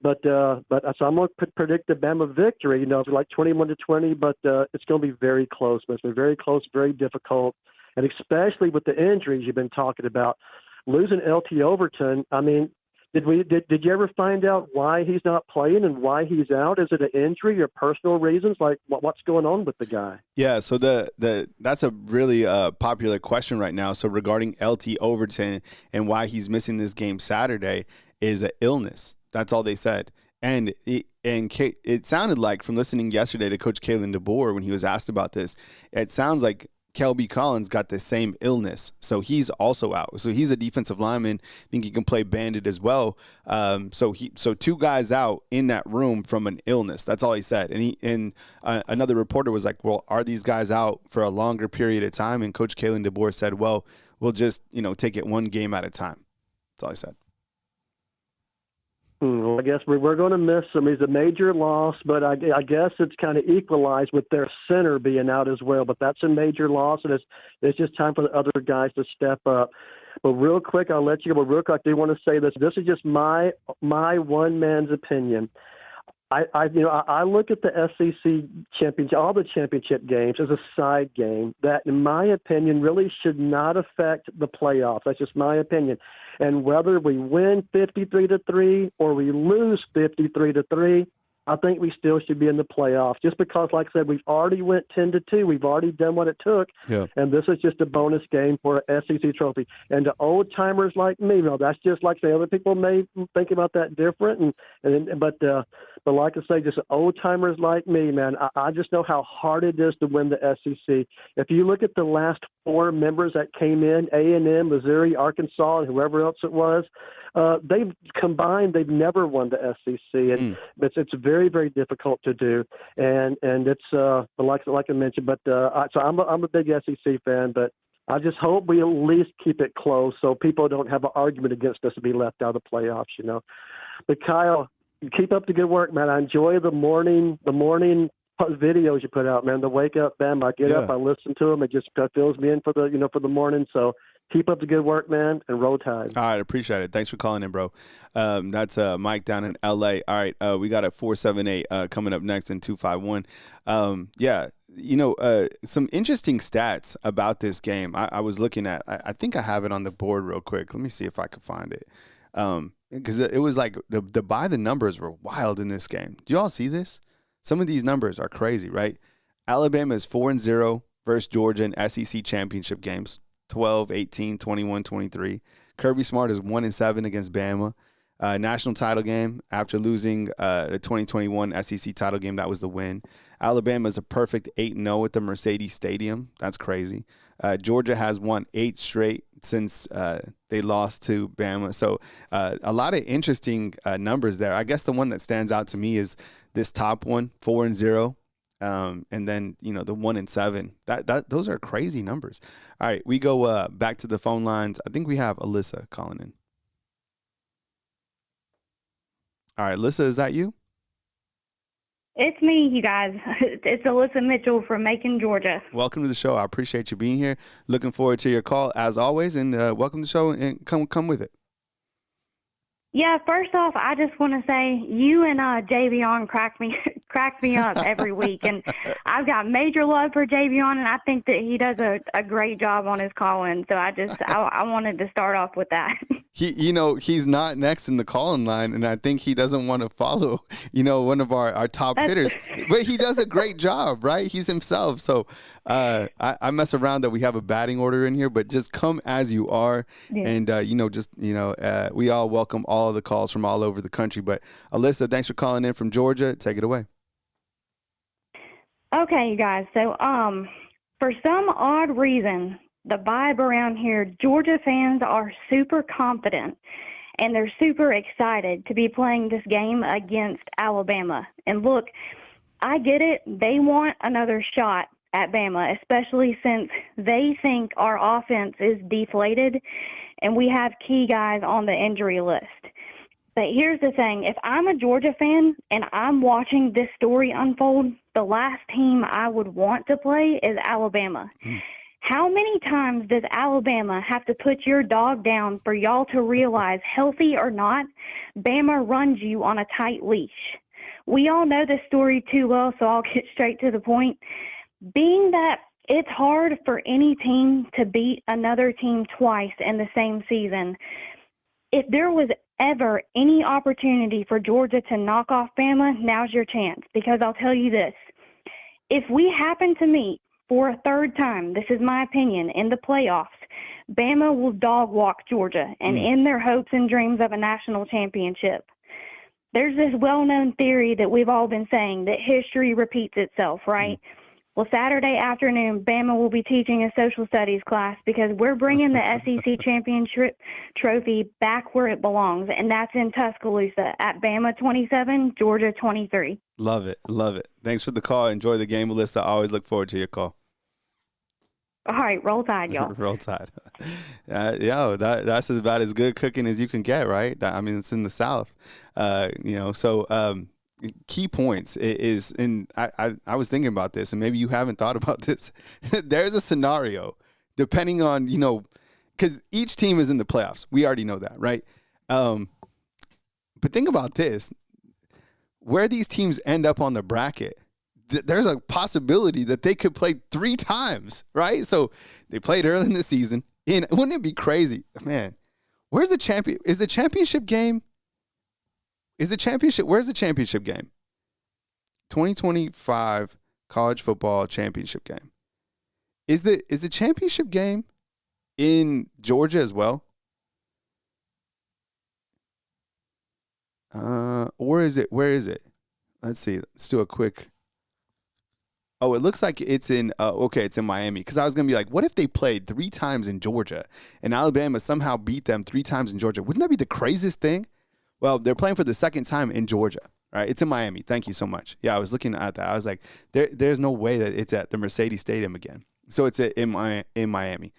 G: I'm going to predict the Bama victory. Like 21-20, but it's going to be very close. But it's been very close, very difficult, and especially with the injuries you've been talking about. Losing LT Overton, I mean, did you ever find out why he's not playing and why he's out? Is it an injury or personal reasons? Like what's going on with the guy?
A: Yeah, so that's a really popular question right now. So regarding LT Overton and why he's missing this game Saturday is an illness. That's all they said. And it sounded like, from listening yesterday to Coach Kalen DeBoer when he was asked about this, it sounds like Kelby Collins got the same illness, so he's also out. So he's a defensive lineman. I think he can play banded as well. So two guys out in that room from an illness. That's all he said. And another reporter was like, "Well, are these guys out for a longer period of time?" And Coach Kalen DeBoer said, "Well, we'll just take it one game at a time." That's all he said.
G: Well, I guess we're going to miss him. He's a major loss, but I guess it's kind of equalized with their center being out as well. But that's a major loss, and it's just time for the other guys to step up. But real quick, I'll let you go. But real quick, I do want to say this. This is just my one man's opinion. I look at the SEC championship, all the championship games, as a side game that, in my opinion, really should not affect the playoffs. That's just my opinion. And whether we win 53-3 or we lose 53-3, I think we still should be in the playoffs. Just because, like I said, we've already went 10-2. We've already done what it took. Yeah. And this is just a bonus game for an SEC trophy. And to old timers like me, that's just like say other people may think about that different. But like I say, just old timers like me, man, I just know how hard it is to win the SEC. If you look at the last four members that came in, A&M, Missouri, Arkansas, and whoever else it was, they've combined. They've never won the SEC, and it's very, very difficult to do. And it's like I mentioned. But so I'm a big SEC fan, but I just hope we at least keep it close so people don't have an argument against us to be left out of the playoffs. But Kyle, keep up the good work, man. I enjoy the morning videos you put out, man. The Wake Up Bam. I get up, I listen to them. It just fills me in for the morning. So keep up the good work, man, and roll tide.
A: All right, appreciate it. Thanks for calling in, bro. That's Mike down in L.A. All right, we got a 478 coming up next in 251. Some interesting stats about this game. I was looking at. I think I have it on the board real quick. Let me see if I can find it. Because it was like the numbers were wild in this game. Do you all see this? Some of these numbers are crazy, right? Alabama is 4-0 versus Georgia in SEC championship games. 12, 18, 21, 23. Kirby Smart is 1-7 against Bama. National title game after losing the 2021 SEC title game. That was the win. Alabama is a perfect 8-0 at the Mercedes Stadium. That's crazy. Georgia has won 8 straight since they lost to Bama. So a lot of interesting numbers there. I guess the one that stands out to me is this top one, 4-0. And then, the 1-7. Those are crazy numbers. All right, we go back to the phone lines. I think we have Alyssa calling in. All right, Alyssa, is that you?
H: It's me, you guys. It's Alyssa Mitchell from Macon, Georgia.
A: Welcome to the show. I appreciate you being here. Looking forward to your call as always, and welcome to the show and come with it.
H: Yeah, first off, I just want to say you and Javion crack me up every week, and I've got major love for Javion, and I think that he does a great job on his call-in. So I wanted to start off with that.
A: He's not next in the call-in line, and I think he doesn't want to follow, one of our top hitters. But he does a great job, right? He's himself. So I mess around that we have a batting order in here, but just come as you are, and we all welcome all of the calls from all over the country. But Alyssa, thanks for calling in from Georgia. Take it away.
H: Okay, you guys. So For some odd reason, the vibe around here, Georgia fans are super confident and they're super excited to be playing this game against Alabama. And look, I get it. They want another shot at Bama, especially since they think our offense is deflated and we have key guys on the injury list. But here's the thing. If I'm a Georgia fan and I'm watching this story unfold, the last team I would want to play is Alabama. How many times does Alabama have to put your dog down for y'all to realize, healthy or not, Bama runs you on a tight leash? We all know this story too well, so I'll get straight to the point. Being that it's hard for any team to beat another team twice in the same season, if there was ever any opportunity for Georgia to knock off Bama, now's your chance. Because I'll tell you this, if we happen to meet for a third time, this is my opinion, in the playoffs, Bama will dog walk Georgia and end their hopes and dreams of a national championship. There's this well-known theory that we've all been saying that history repeats itself, right? Well, Saturday afternoon, Bama will be teaching a social studies class because we're bringing the SEC championship trophy back where it belongs, and that's in Tuscaloosa at Bama 27, Georgia 23.
A: Love it. Love it. Thanks for the call. Enjoy the game, Alyssa. I always look forward to your call.
H: All right, roll tide, y'all.
A: Roll tide. That's about as good cooking as you can get, right? I mean, it's in the South. Key points is, and I was thinking about this, and maybe you haven't thought about this. There's a scenario, depending on, because each team is in the playoffs. We already know that, right? But think about this. Where these teams end up on the bracket, there's a possibility that they could play 3 times, right? So they played early in the season. And wouldn't it be crazy? Man, where's the champion? Is the championship game? Where's the championship game? 2025 college football championship game. Is the championship game in Georgia as well? Or is it, where is it? Let's see. Let's do a quick. Oh, it looks like it's in, it's in Miami. Because I was going to be like, what if they played 3 times in Georgia and Alabama somehow beat them 3 times in Georgia? Wouldn't that be the craziest thing? Well, they're playing for the second time in Georgia. All right, it's in Miami. Thank you so much. Yeah, I was looking at that. I was like, there's no way that it's at the Mercedes Stadium again. So it's in Miami.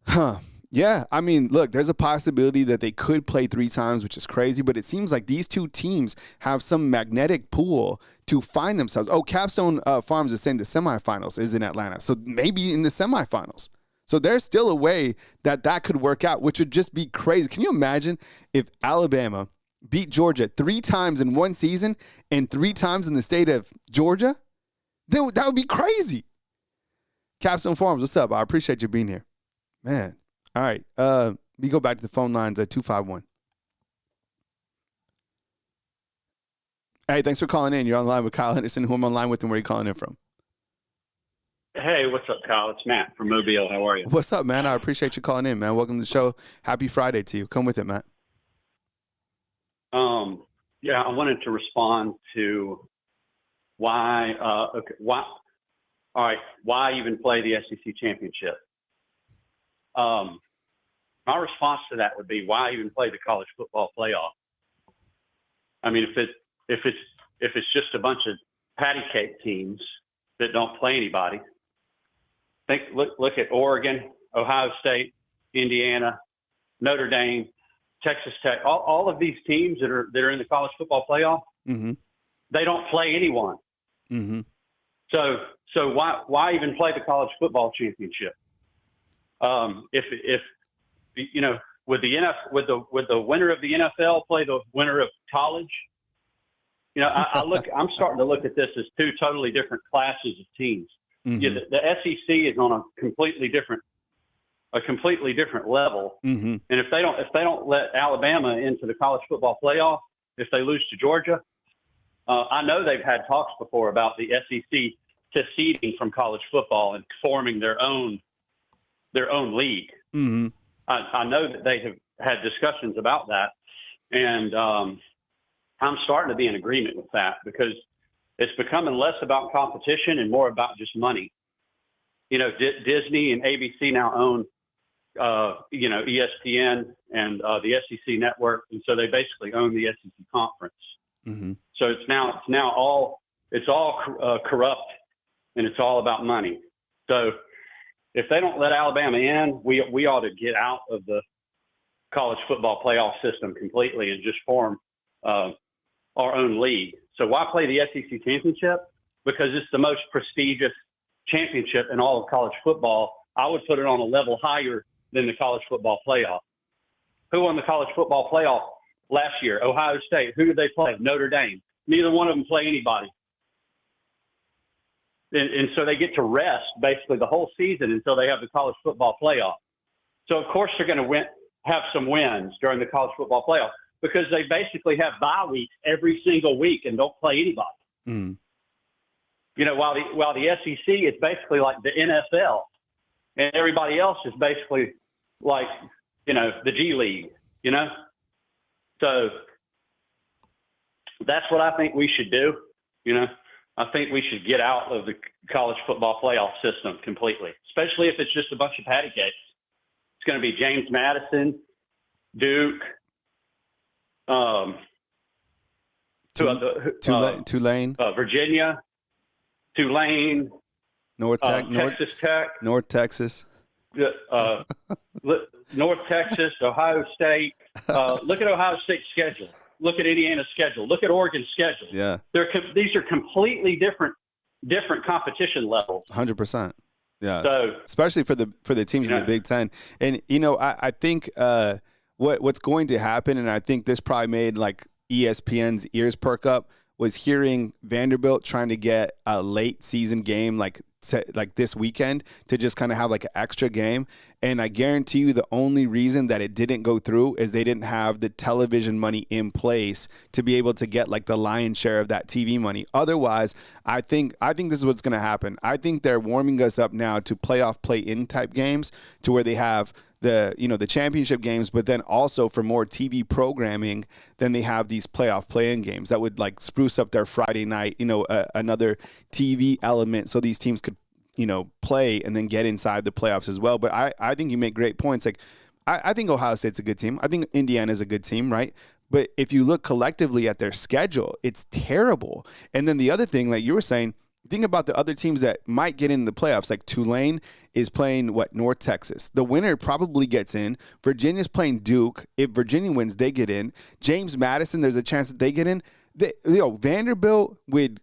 A: Huh. Yeah, I mean, look, there's a possibility that they could play 3 times, which is crazy, but it seems like these 2 teams have some magnetic pull to find themselves. Oh, Capstone Farms is saying the semifinals is in Atlanta, so maybe in the semifinals. So there's still a way that could work out, which would just be crazy. Can you imagine if Alabama beat Georgia 3 times in one season and 3 times in the state of Georgia? Then that would be crazy. Capstone Farms, what's up? I appreciate you being here. Man. All right. We go back to the phone lines at 251. Hey, thanks for calling in. You're on the line with Kyle Henderson. Who I'm on line with and where are you calling in from?
I: Hey, what's up, Kyle? It's Matt from Mobile. How are you?
A: What's up, man? I appreciate you calling in, man. Welcome to the show. Happy Friday to you. Come with it, Matt.
I: I wanted to respond to why even play the SEC championship? My response to that would be, why even play the college football playoff? I mean, if it's just a bunch of patty cake teams that don't play anybody, look at Oregon, Ohio State, Indiana, Notre Dame, Texas Tech, all of these teams that are in the college football playoff.
A: Mm-hmm.
I: They don't play anyone.
A: Mm-hmm.
I: So why even play the college football championship? If would the winner of the NFL play the winner of college? I'm starting to look at this as 2 totally different classes of teams.
A: Mm-hmm.
I: Yeah, the SEC is on a completely different level.
A: Mm-hmm.
I: And if they don't let Alabama into the college football playoff, if they lose to Georgia, I know they've had talks before about the SEC seceding from college football and forming their own league.
A: Mm-hmm.
I: I know that they have had discussions about that, and I'm starting to be in agreement with that because it's becoming less about competition and more about just money. Disney and ABC now own, ESPN and the SEC network, and so they basically own the SEC conference.
A: Mm-hmm.
I: So it's all corrupt, and it's all about money. So if they don't let Alabama in, we ought to get out of the college football playoff system completely and just form our own league. So why play the SEC championship? Because it's the most prestigious championship in all of college football. I would put it on a level higher than the college football playoff. Who won the college football playoff last year? Ohio State. Who did they play? Notre Dame. Neither one of them play anybody. And so they get to rest basically the whole season until they have the college football playoff. So, of course, they're going to have some wins during the college football playoff because they basically have bye weeks every single week and don't play anybody.
A: Mm.
I: While the SEC is basically like the NFL, and everybody else is basically like, the G League, So that's what I think we should do, I think we should get out of the college football playoff system completely, especially if it's just a bunch of patty cakes. It's going to be James Madison, Duke,
A: Tulane,
I: Virginia, Tulane, Texas Tech,
A: North Texas,
I: North Texas, Ohio State. Look at Ohio State's schedule. Look at Indiana's schedule. Look at Oregon's schedule.
A: Yeah,
I: these are completely different competition levels.
A: 100%. Yeah,
I: so,
A: especially for the teams in the Big Ten. And I think what's going to happen, and I think this probably made like ESPN's ears perk up, was hearing Vanderbilt trying to get a late season game like this weekend to just kind of have like an extra game. And I guarantee you the only reason that it didn't go through is they didn't have the television money in place to be able to get like the lion's share of that TV money. Otherwise, I think this is what's going to happen. I think they're warming us up now to playoff play-in type games to where they have the championship games, but then also for more TV programming, then they have these playoff play-in games that would like spruce up their Friday night, another TV element so these teams could, play and then get inside the playoffs as well. But I think you make great points. Like, I think Ohio State's a good team. I think Indiana's a good team, right? But if you look collectively at their schedule, it's terrible. And then the other thing, like you were saying, think about the other teams that might get in the playoffs. Like Tulane is playing North Texas. The winner probably gets in. Virginia's playing Duke. If Virginia wins, they get in. James Madison, there's a chance that they get in. Vanderbilt would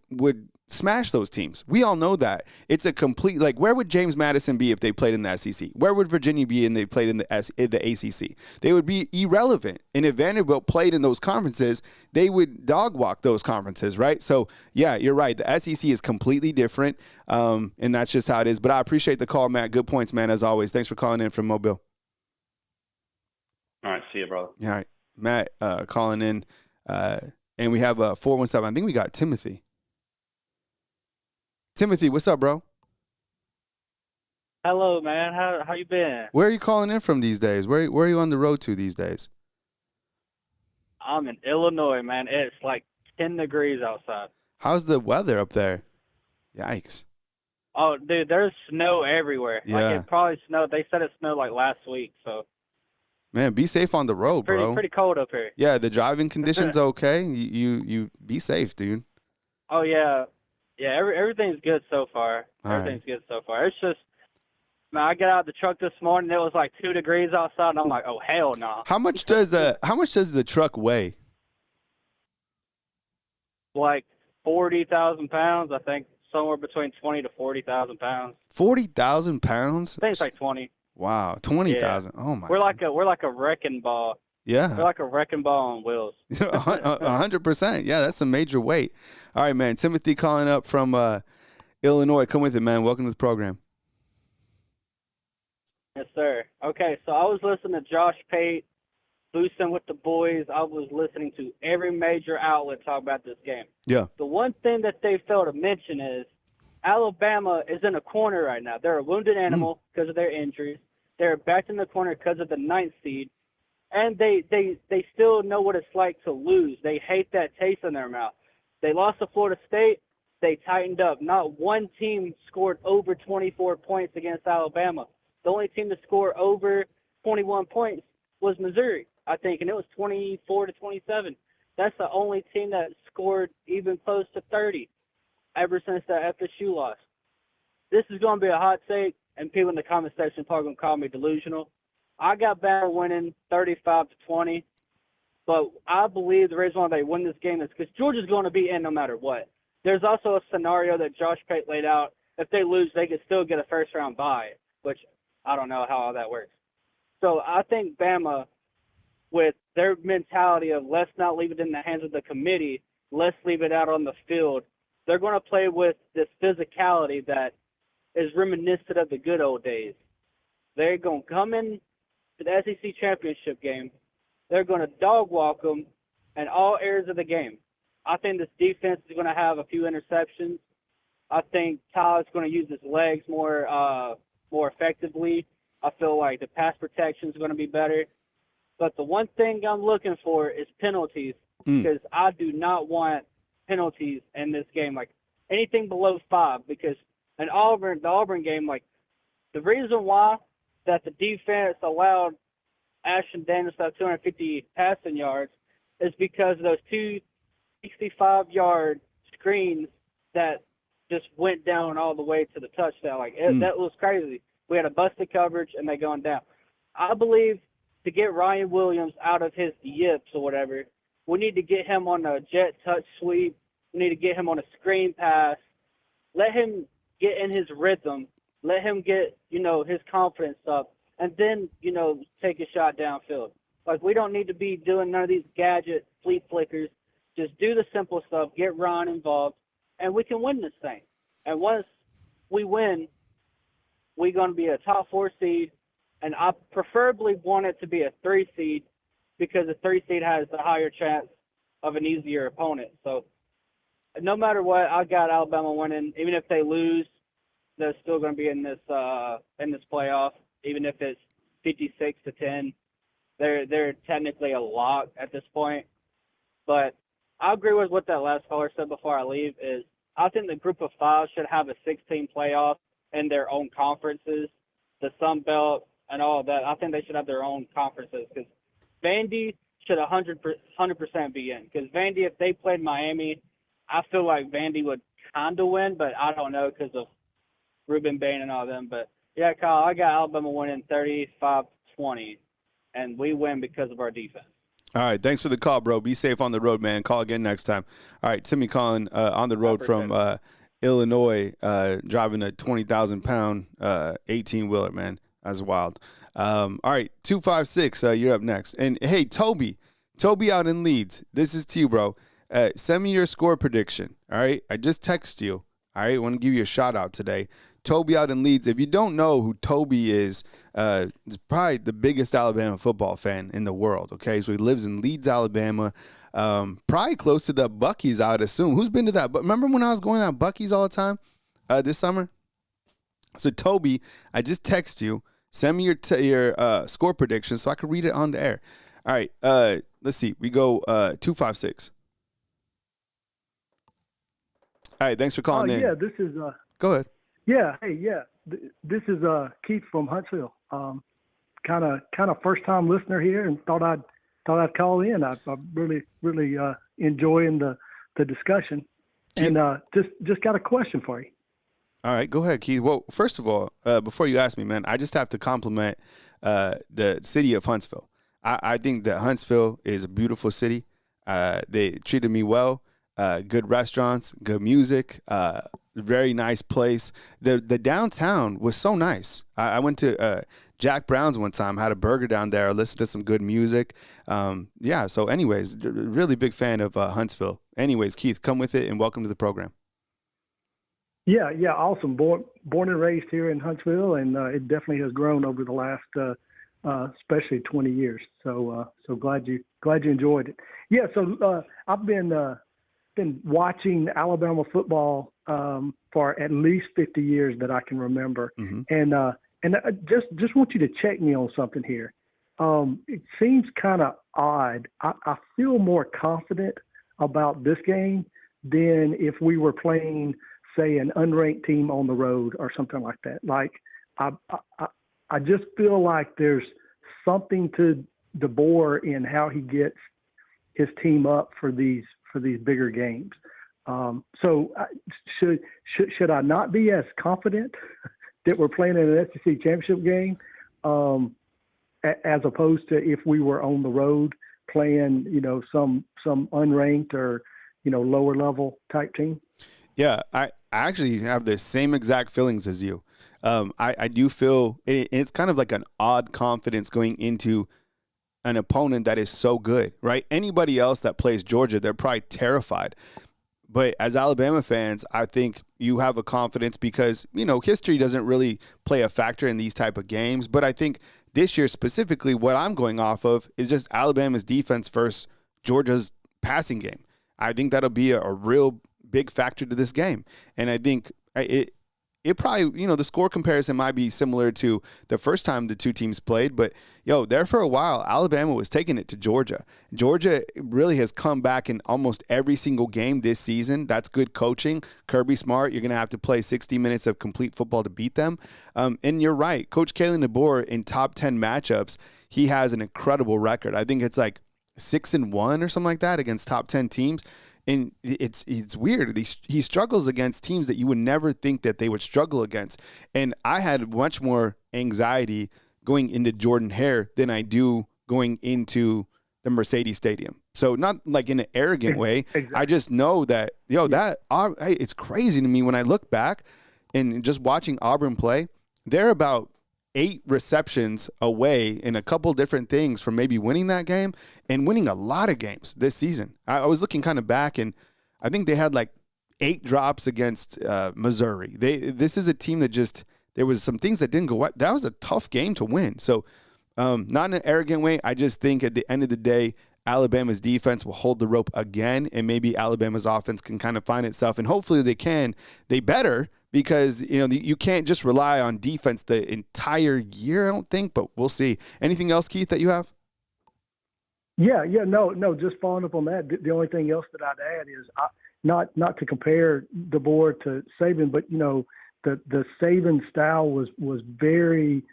A: smash those teams. We all know that. It's a complete, like, where would James Madison be if they played in the SEC? Where would Virginia be if they played in the ACC? They would be irrelevant. And if Vanderbilt played in those conferences, they would dog walk those conferences, right? So, yeah, you're right. The SEC is completely different, and that's just how it is. But I appreciate the call, Matt. Good points, man, as always. Thanks for calling in from Mobile.
I: All right. See you, brother.
A: All right. Matt calling in, and we have 417. I think we got Timothy. Timothy, what's up, bro?
J: Hello, man. How you been?
A: Where are you calling in from these days? Where are you on the road to these days?
J: I'm in Illinois, man. It's like 10 degrees outside.
A: How's the weather up there? Yikes.
J: Oh, dude, there's snow everywhere.
A: Yeah.
J: Like, it probably snowed. They said it snowed like last week, so.
A: Man, be safe on the road, bro.
J: Pretty cold up here.
A: Yeah, the driving conditions okay. You be safe, dude.
J: Oh, yeah. Yeah, everything's good so far.
A: All
J: Everything's good so far. It's just, man, I got out of the truck this morning. It was like 2 degrees outside, and I'm like, oh, hell no.
A: How much does the truck weigh?
J: Like 40,000 pounds, I think. Somewhere between 20 to 40,000 pounds.
A: 40,000 pounds?
J: I think it's like 20.
A: Wow, 20,000. Yeah. Oh my.
J: We're like a wrecking ball.
A: Yeah.
J: We're like a wrecking ball on wheels.
A: 100%. Yeah, that's a major weight. All right, man. Timothy calling up from Illinois. Come with it, man. Welcome to the program.
J: Yes, sir. Okay, so I was listening to Josh Pate, boosting with the boys. I was listening to every major outlet talk about this game.
A: Yeah.
J: The one thing that they failed to mention is Alabama is in a corner right now. They're a wounded animal because of their injuries. They're backed in the corner because of the 9th seed. And they still know what it's like to lose. They hate that taste in their mouth. They lost to Florida State. they tightened up. Not one team scored over 24 points against Alabama. The only team to score over 21 points was Missouri, I think, and it was 24-27. That's the only team that scored even close to 30 ever since that FSU loss. This is going to be a hot take, and people in the comment section are probably going to call me delusional. I got Bama winning 35-20, but I believe the reason why they win this game is because Georgia's going to be in no matter what. There's also a scenario that Josh Pate laid out. If they lose, they could still get a first-round bye, which I don't know how all that works. So I think Bama, with their mentality of let's not leave it in the hands of the committee, let's leave it out on the field, they're going to play with this physicality that is reminiscent of the good old days. They're going to come in to the SEC championship game. They're going to dog walk them in all areas of the game. I think this defense is going to have a few interceptions. I think Todd's going to use his legs more effectively. I feel like the pass protection is going to be better. But the one thing I'm looking for is penalties, because I do not want penalties in this game, like anything below 5, because in the Auburn game, like the reason why that the defense allowed Ashton Daniels to have 250 passing yards is because of those 2 65-yard screens that just went down all the way to the touchdown. That was crazy. We had a busted coverage, and they going down. I believe to get Ryan Williams out of his yips or whatever, we need to get him on a jet touch sweep. We need to get him on a screen pass. Let him get in his rhythm. Let him get, his confidence up, and then, take a shot downfield. Like, we don't need to be doing none of these gadget fleet flickers. Just do the simple stuff, get Ron involved, and we can win this thing. And once we win, we're going to be a top 4 seed, and I preferably want it to be a 3 seed because a 3 seed has the higher chance of an easier opponent. So no matter what, I got Alabama winning. Even if they lose, they're still going to be in this playoff. Even if it's 56-10, they're technically a lock at this point. But I agree with what that last caller said before I leave. Is I think the group of 5 should have a 16 playoff in their own conferences, the Sun Belt and all of that. I think they should have their own conferences because Vandy should 100% be in. Because Vandy, if they played Miami, I feel like Vandy would kind of win, but I don't know because of Ruben Bain and all them. But, yeah, Kyle, I got Alabama winning 35-20, and we win because of our defense.
A: All right, thanks for the call, bro. Be safe on the road, man. Call again next time. All right, Timmy calling on the road from Illinois, driving a 20,000-pound 18-wheeler, man. That's wild. All right, 256, you're up next. And, hey, Toby out in Leeds, this is to you, bro. Send me your score prediction, all right? I just text you, all right? I want to give you a shout-out today. Toby out in Leeds. If you don't know who Toby is, he's probably the biggest Alabama football fan in the world, okay? So he lives in Leeds, Alabama, probably close to the Buc-ee's, I would assume. Who's been to that? But remember when I was going to Buc-ee's all the time this summer? So, Toby, I just text you. Send me your score prediction so I can read it on the air. All right, let's see. We go 256. All right, thanks for calling in.
K: Yeah, this is
A: Go ahead.
K: Yeah, hey, yeah. This is Keith from Huntsville. Kind of first time listener here, and thought I'd call in. I'm really enjoying the discussion, and just got a question for you.
A: All right, go ahead, Keith. Well, first of all, before you ask me, man, I just have to compliment the city of Huntsville. I think that Huntsville is a beautiful city. They treated me well. Good restaurants, good music, very nice place. The downtown was so nice. I went to Jack Brown's one time, had a burger down there, listened to some good music. So anyways, really big fan of Huntsville. Anyways, Keith, come with it and welcome to the program.
K: Yeah, awesome. Born and raised here in Huntsville, and it definitely has grown over the last, especially 20 years. So glad you enjoyed it. Yeah, so I've been watching Alabama football for at least 50 years that I can remember, and I just want you to check me on something here. It seems kind of odd. I feel more confident about this game than if we were playing, say, an unranked team on the road or something like that. Like, I just feel like there's something to DeBoer in how he gets his team up for these bigger games. So should I not be as confident that we're playing in an SEC championship game as opposed to if we were on the road playing, some unranked or, lower level type team?
A: Yeah, I actually have the same exact feelings as you. I do feel it's kind of like an odd confidence going into an opponent that is so good, right? Anybody else that plays Georgia, they're probably terrified. But as Alabama fans, I think you have a confidence because, history doesn't really play a factor in these type of games. But I think this year specifically, what I'm going off of is just Alabama's defense versus Georgia's passing game. I think that'll be a real big factor to this game. And I think it probably, the score comparison might be similar to the first time the two teams played, but there for a while, Alabama was taking it to Georgia. Georgia really has come back in almost every single game this season. That's good coaching. Kirby Smart, you're going to have to play 60 minutes of complete football to beat them. And you're right. Coach Kalen DeBoer in top 10 matchups, he has an incredible record. I think it's like 6-1 or something like that against top 10 teams. And it's weird. He struggles against teams that you would never think that they would struggle against. And I had much more anxiety going into Jordan-Hare than I do going into the Mercedes Stadium. So not like in an arrogant way. Exactly. I just know that, it's crazy to me when I look back and just watching Auburn play. They're about 8 receptions away in a couple different things from maybe winning that game and winning a lot of games this season. I was looking kind of back, and I think they had like 8 drops against Missouri. This is a team that there was some things that didn't go well. That was a tough game to win. So not in an arrogant way. I just think at the end of the day, Alabama's defense will hold the rope again, and maybe Alabama's offense can kind of find itself, and hopefully they better, because you can't just rely on defense the entire year, I don't think, but we'll see. Anything else, Keith, that you have?
K: No, just following up on that. The only thing else that I'd add is not to compare DeBoer to Saban, but the Saban style was very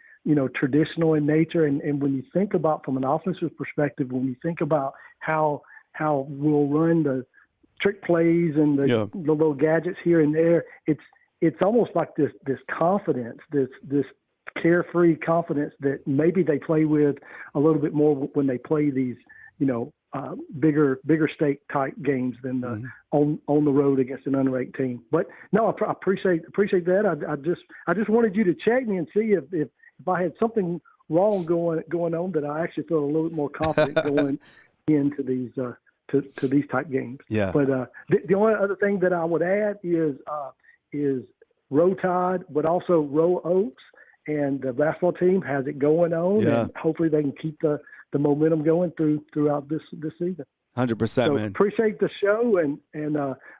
K: traditional in nature, and when you think about from an offensive perspective, when you think about how we'll run the trick plays and the little gadgets here and there, it's almost like this confidence, this carefree confidence that maybe they play with a little bit more when they play these, bigger stake type games than on the road against an unranked team. But no, I appreciate that. I just wanted you to check me and see if I had something wrong going on, that I actually feel a little bit more confident going into these to these type games. Yeah. But the only other thing that I would add is Roll Tide, but also Roll Oats, and the basketball team has it going on, and hopefully they can keep the momentum going throughout this season.
A: 100%, man.
K: Appreciate the show and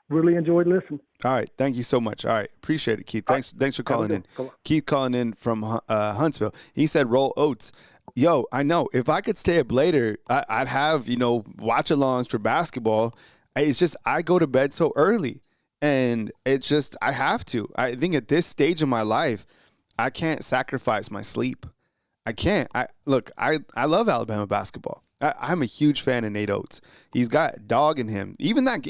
K: really enjoyed listening.
A: All right, thank you so much. All right, appreciate it, Keith. Thanks for calling in. Keith calling in from Huntsville. He said Roll Oats. Yo, I know if I could stay up later, I'd have watch-alongs for basketball. It's just I go to bed so early. And it's just, I have to. I think at this stage of my life, I can't sacrifice my sleep. I can't. I love Alabama basketball. I'm a huge fan of Nate Oates. He's got dog in him. Even that,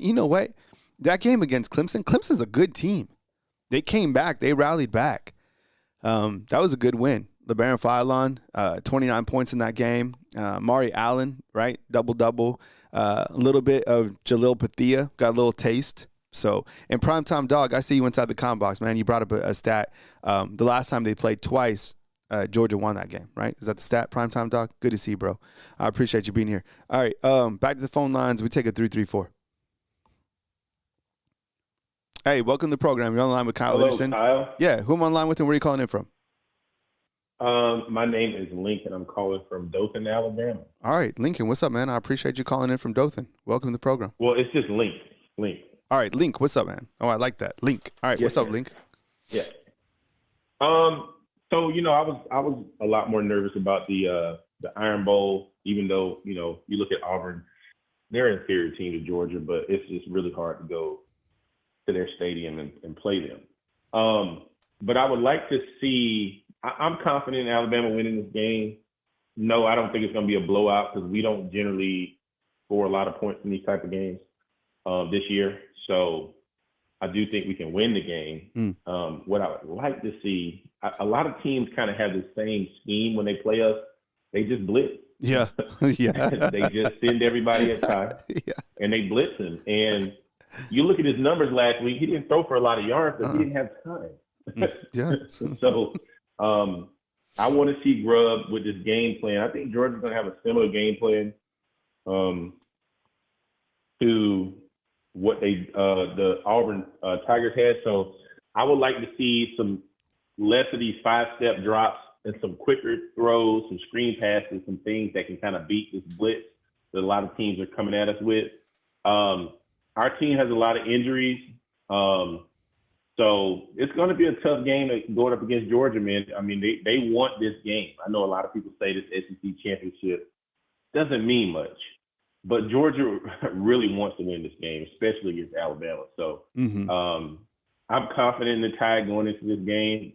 A: that game against Clemson's a good team. They came back. They rallied back. That was a good win. LeBaron Philon, 29 points in that game. Mari Allen, right? Double-double. A little bit of Jalil Pathia. Got a little taste. So, and Primetime Dog, I see you inside the com box, man. You brought up a stat. The last time they played twice, Georgia won that game, right? Is that the stat, Primetime Dog? Good to see you, bro. I appreciate you being here. All right, back to the phone lines. We take a 334. Hey, welcome to the program. You're on the line with Kyle Henderson.
L: Kyle.
A: Yeah, who am I on the line with and where are you calling in from?
L: My name is Lincoln. I'm calling from Dothan, Alabama.
A: All right, Lincoln, what's up, man? I appreciate you calling in from Dothan. Welcome to the program.
L: Well, it's just Link.
A: All right, Link, what's up, man? Oh, I like that. Link. All right, yes, what's up, Link?
L: Yeah. So I was a lot more nervous about the Iron Bowl, even though you look at Auburn, they're an inferior team to Georgia, but it's just really hard to go to their stadium and play them. But I would like to see – I'm confident in Alabama winning this game. No, I don't think it's going to be a blowout because we don't generally score a lot of points in these type of games this year. So I do think we can win the game. What I would like to see, a lot of teams kind of have the same scheme when they play us. They just blitz.
A: Yeah. Yeah.
L: They just send everybody at time, and they blitz him. And you look at his numbers last week, he didn't throw for a lot of yards, but he didn't have time.
A: Yeah.
L: So I want to see Grubb with this game plan. I think Georgia's going to have a similar game plan to what the Auburn Tigers had. So I would like to see some less of these 5-step drops and some quicker throws, some screen passes, some things that can kind of beat this blitz that a lot of teams are coming at us with. Our team has a lot of injuries. So it's going to be a tough game going up against Georgia, man. I mean, they want this game. I know a lot of people say this SEC championship doesn't mean much, but Georgia really wants to win this game, especially against Alabama. So I'm confident in the Tide going into this game.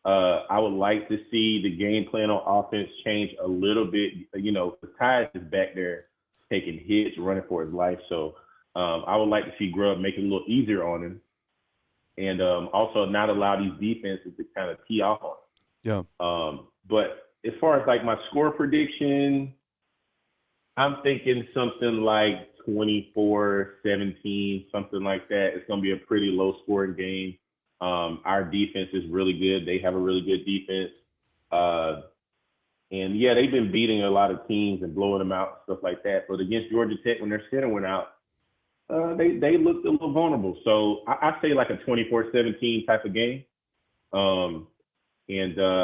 L: I would like to see the game plan on offense change a little bit. You know, the Tide is back there taking hits, running for his life. So I would like to see Grubb make it a little easier on him. And also not allow these defenses to kind of tee off on him.
A: Yeah.
L: But as far as like my score prediction, I'm thinking something like 24-17, something like that. It's going to be a pretty low scoring game. Our defense is really good. They have a really good defense. And yeah, they've been beating a lot of teams and blowing them out, stuff like that. But against Georgia Tech, when their center went out, they looked a little vulnerable. So I say like a 24-17 type of game. And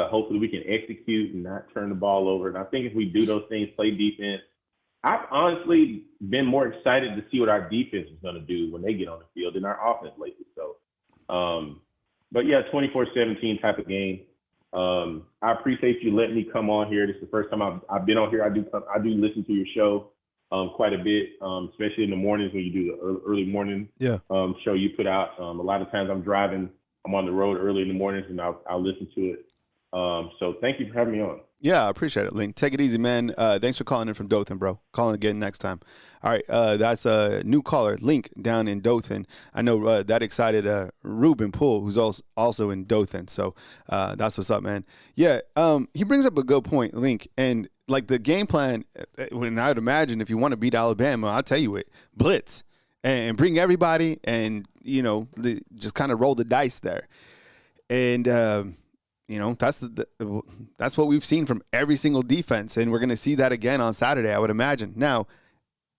L: hopefully we can execute and not turn the ball over. And I think if we do those things, play defense, I've honestly been more excited to see what our defense is going to do when they get on the field than our offense lately. So, but yeah, 24-17 type of game. I appreciate you letting me come on here. This is the first time I've been on here. I do listen to your show quite a bit, especially in the mornings when you do the early morning show you put out. A lot of times I'm driving, I'm on the road early in the mornings, and I'll listen to it. So thank you for having me on.
A: Yeah, I appreciate it, Link. Take it easy, man. Thanks for calling in from Dothan, bro. Calling again next time. All right, that's a new caller, Link, down in Dothan. I know that excited Ruben Poole, who's also in Dothan. So that's what's up, man. Yeah, he brings up a good point, Link. And, like, the game plan, when I'd imagine if you want to beat Alabama, I'll tell you it, blitz and bring everybody and, you know, just kind of roll the dice there. And, you know, that's what we've seen from every single defense, and we're going to see that again on Saturday, I would imagine. Now,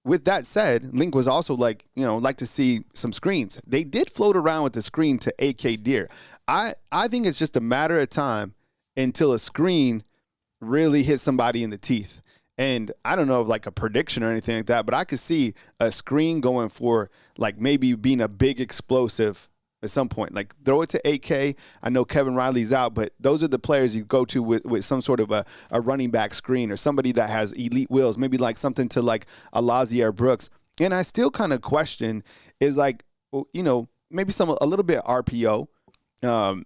A: with that said, Link was also like to see some screens. They did float around with the screen to A.K. Deer. I think it's just a matter of time until a screen really hits somebody in the teeth. And I don't know of like a prediction or anything like that, but I could see a screen going for like maybe being a big explosive at some point. Like throw it to AK. I know Kevin Riley's out, but those are the players you go to with some sort of a running back screen or somebody that has elite wheels, maybe like something to like Alazier Brooks. And I still kind of question is like, you know, maybe a little bit RPO,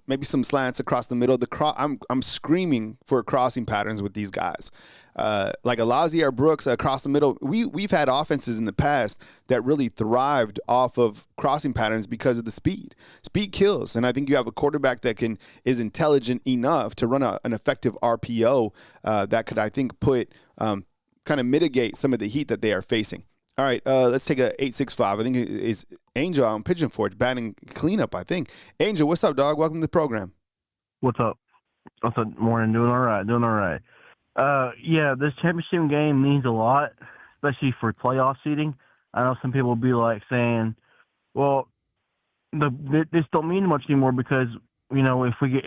A: maybe some slants across the middle. I'm screaming for crossing patterns with these guys. Like Alazier Brooks across the middle. We've had offenses in the past that really thrived off of crossing patterns because of the speed. Speed kills, and I think you have a quarterback that is intelligent enough to run an effective RPO that could, I think, kind of mitigate some of the heat that they are facing. All right, let's take a 865. I think it is Angel on Pigeon Forge batting cleanup. I think Angel, what's up, dog? Welcome to the program.
M: What's up? What's up? Morning. Doing all right. Yeah, this championship game means a lot, especially for playoff seeding. I know some people will be like saying, "Well, this don't mean much anymore because you know if we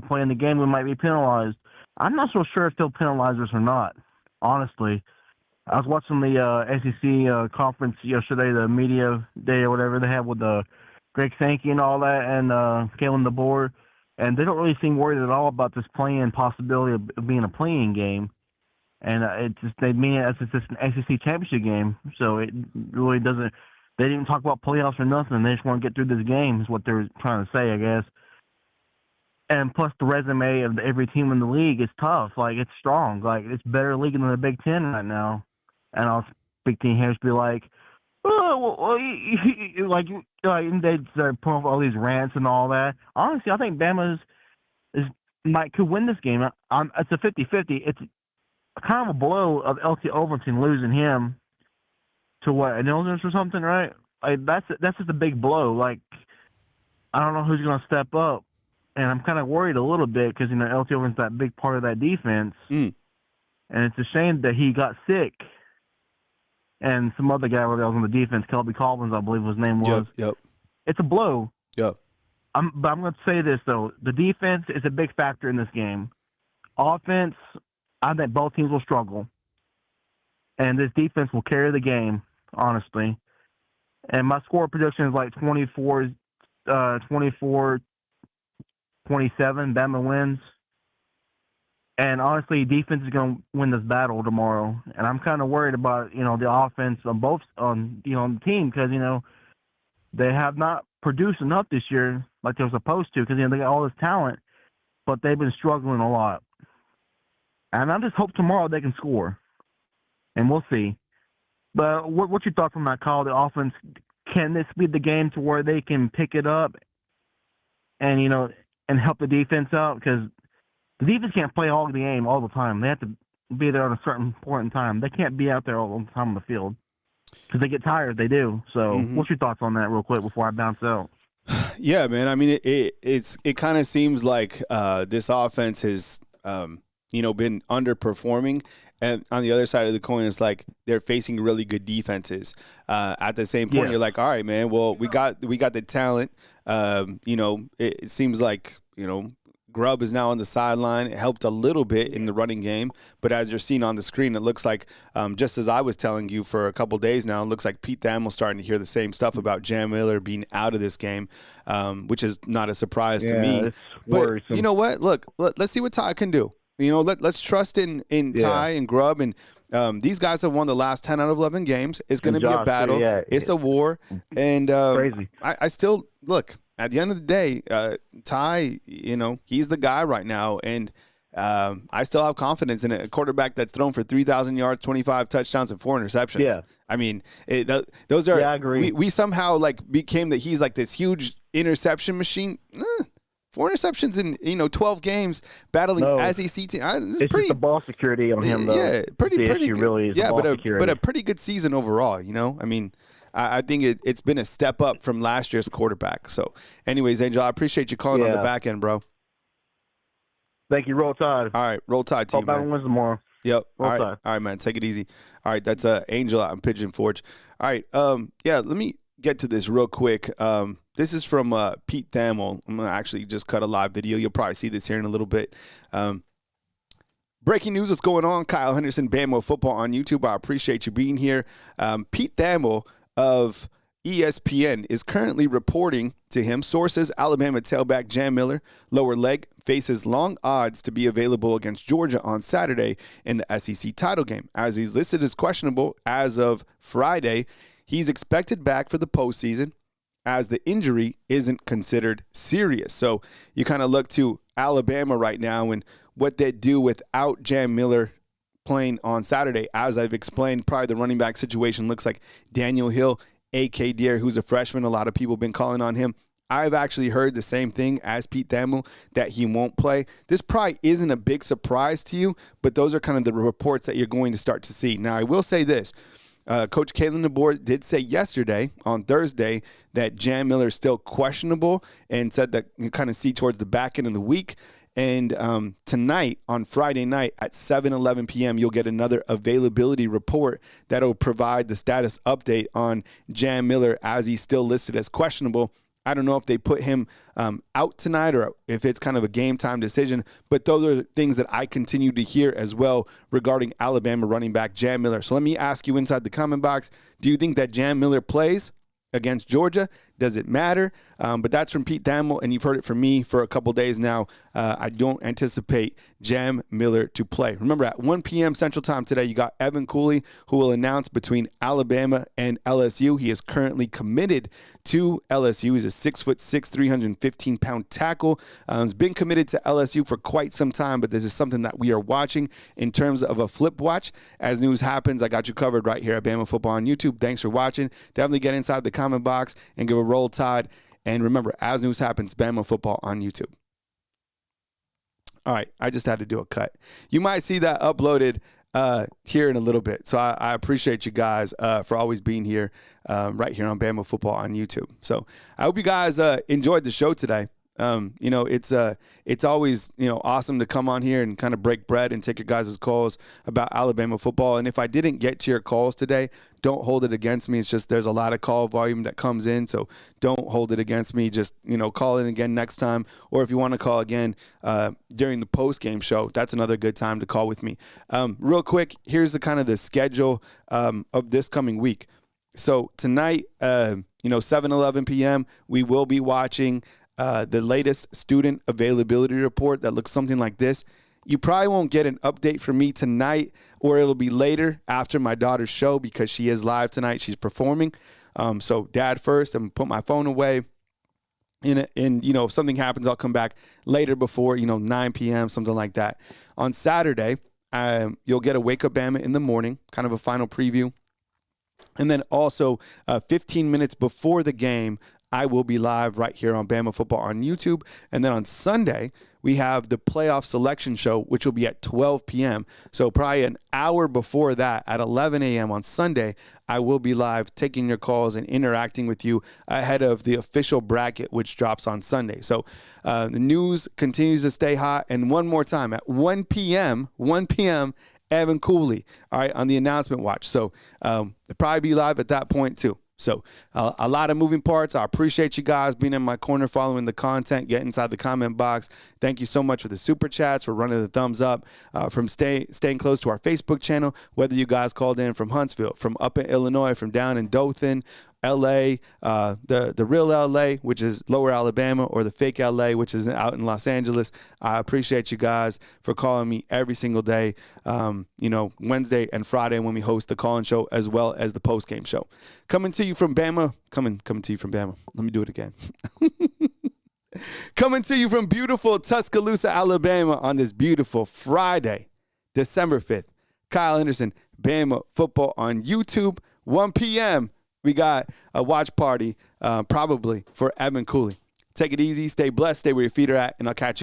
M: play in the game, we might be penalized." I'm not so sure if they'll penalize us or not. Honestly, I was watching the SEC conference yesterday, the media day or whatever they had with Greg Sankey and all that, and Kalen DeBoer. And they don't really seem worried at all about this possibility of being a playing game. And they mean it as it's just an SEC championship game. So it really doesn't – they didn't talk about playoffs or nothing. They just want to get through this game is what they're trying to say, I guess. And plus the resume of every team in the league is tough. Like, it's strong. Like, it's better league than the Big Ten right now. And I'll Big Ten haters be like, oh, well, like they start pulling up all these rants and all that. Honestly, I think Bama could win this game. It's a 50-50. It's kind of a blow of LT Overton losing him to what, an illness or something, right? Like, that's just a big blow. Like, I don't know who's going to step up. And I'm kind of worried a little bit because, LT Overton's that big part of that defense. And it's a shame that he got sick. And some other guy that was on the defense, Kelby Collins, I believe his name was.
A: Yep.
M: It's a blow.
A: Yep.
M: But I'm going to say this, though. The defense is a big factor in this game. Offense, I think both teams will struggle. And this defense will carry the game, honestly. And my score prediction is like 24-27. Bama wins. And honestly, defense is going to win this battle tomorrow. And I'm kind of worried about, the offense on the team because, they have not produced enough this year like they're supposed to because, they got all this talent, but they've been struggling a lot. And I just hope tomorrow they can score. And we'll see. But what's your thoughts on that call? The offense, can this be the game to where they can pick it up and, and help the defense out? Because the defense can't play all the game all the time. They have to be there at a certain point in time. They can't be out there all the time on the field because they get tired. They do. So what's your thoughts on that real quick before I bounce out?
A: Yeah, man. I mean, it kind of seems like this offense has, been underperforming. And on the other side of the coin, it's like they're facing really good defenses. At the same point, you're like, all right, man, well, we got the talent. It seems like, Grubb is now on the sideline. It helped a little bit in the running game. But as you're seeing on the screen, it looks like, just as I was telling you for a couple days now, it looks like Pete Thamel's starting to hear the same stuff about Jam Miller being out of this game, which is not a surprise to me. But
M: worrisome.
A: you know what? Look, let's see what Ty can do. Let's trust in Ty and Grubb. And these guys have won the last 10 out of 11 games. It's going to be a battle. It's a war. And
M: crazy.
A: I still – look, at the end of the day, Ty, he's the guy right now. And I still have confidence in a quarterback that's thrown for 3,000 yards, 25 touchdowns, and 4 interceptions. Yeah. I mean, those are – I agree. We somehow, became that he's like this huge interception machine. 4 interceptions in 12 games battling SEC team.
M: It's just the ball security on him, though.
A: Yeah, pretty good.
M: Really is
A: but a pretty good season overall. I mean, I think it's been a step up from last year's quarterback. So, anyways, Angel, I appreciate you calling on the back end, bro.
M: Thank you. Roll Tide.
A: All right, roll Tide to you, man.
M: Hope wins tomorrow.
A: Yep.
M: Roll Tide.
A: All right, man. Take it easy. All right, that's Angel out in Pigeon Forge. All right. Let me get to this real quick. This is from Pete Thamel. I'm going to actually just cut a live video. You'll probably see this here in a little bit. Breaking news, what's going on? Kyle Henderson, Bama Football on YouTube. I appreciate you being here. Pete Thamel of ESPN is currently reporting to him. Sources, Alabama tailback Jam Miller, lower leg, faces long odds to be available against Georgia on Saturday in the SEC title game. As he's listed as questionable as of Friday, he's expected back for the postseason as the injury isn't considered serious. So you kind of look to Alabama right now and what they do without Jam Miller playing on Saturday. As I've explained, probably the running back situation looks like Daniel Hill, A.K. Deere, who's a freshman. A lot of people have been calling on him. I've actually heard the same thing as Pete Thamel, that he won't play. This probably isn't a big surprise to you, but those are kind of the reports that you're going to start to see. Now, I will say this. Coach Kalen DeBoer did say yesterday, on Thursday, that Jam Miller is still questionable and said that you kind of see towards the back end of the week. And tonight, on Friday night at 7:11 p.m., you'll get another availability report that will provide the status update on Jam Miller as he's still listed as questionable. I don't know if they put him out tonight or if it's kind of a game time decision, but those are things that I continue to hear as well regarding Alabama running back Jam Miller. So let me ask you inside the comment box, do you think that Jam Miller plays against Georgia? Does it matter? But that's from Pete Thamel, and you've heard it from me for a couple days now. I don't anticipate Jam Miller to play. Remember, at 1 p.m. Central Time today, you got Evan Cooley, who will announce between Alabama and LSU. He is currently committed to LSU. He's a 6'6", 315-pound tackle. He's been committed to LSU for quite some time, but this is something that we are watching in terms of a flip watch. As news happens, I got you covered right here at Bama Football on YouTube. Thanks for watching. Definitely get inside the comment box and give a roll tide. And remember, as news happens, Bama Football on YouTube. All right, I just had to do a cut. You might see that uploaded here in a little bit. So I appreciate you guys for always being here right here on Bama Football on YouTube. So I hope you guys enjoyed the show today. It's always, awesome to come on here and kind of break bread and take your guys' calls about Alabama football. And if I didn't get to your calls today, don't hold it against me. It's just there's a lot of call volume that comes in, so don't hold it against me. Just, call in again next time. Or if you want to call again during the post-game show, that's another good time to call with me. Real quick, here's the schedule of this coming week. So tonight, 7:11 p.m., we will be watching the latest student availability report that looks something like this. You probably won't get an update from me tonight, or it'll be later after my daughter's show because she is live tonight. She's performing. So dad first, I'm going to put my phone away. And if something happens, I'll come back later before, 9 p.m., something like that. On Saturday, you'll get a Wake Up Bama in the morning, kind of a final preview. And then also 15 minutes before the game, I will be live right here on Bama Football on YouTube. And then on Sunday, we have the playoff selection show, which will be at 12 p.m. So probably an hour before that, at 11 a.m. on Sunday, I will be live taking your calls and interacting with you ahead of the official bracket, which drops on Sunday. So the news continues to stay hot. And one more time, at 1 p.m., Evan Cooley, all right, on the announcement watch. So it'll probably be live at that point too. So a lot of moving parts. I appreciate you guys being in my corner, following the content, get inside the comment box. Thank you so much for the super chats, for running the thumbs up, from staying close to our Facebook channel, whether you guys called in from Huntsville, from up in Illinois, from down in Dothan, LA, the real LA, which is lower Alabama, or the fake LA, which is out in Los Angeles. I appreciate you guys for calling me every single day, Wednesday and Friday when we host the call-in show as well as the post-game show. Coming to you from Bama. Coming to you from Bama. Let me do it again. Coming to you from beautiful Tuscaloosa, Alabama on this beautiful Friday, December 5th. Kyle Henderson, Bama Football on YouTube, 1 p.m. We got a watch party probably for Evan Cooley. Take it easy. Stay blessed. Stay where your feet are at, and I'll catch you.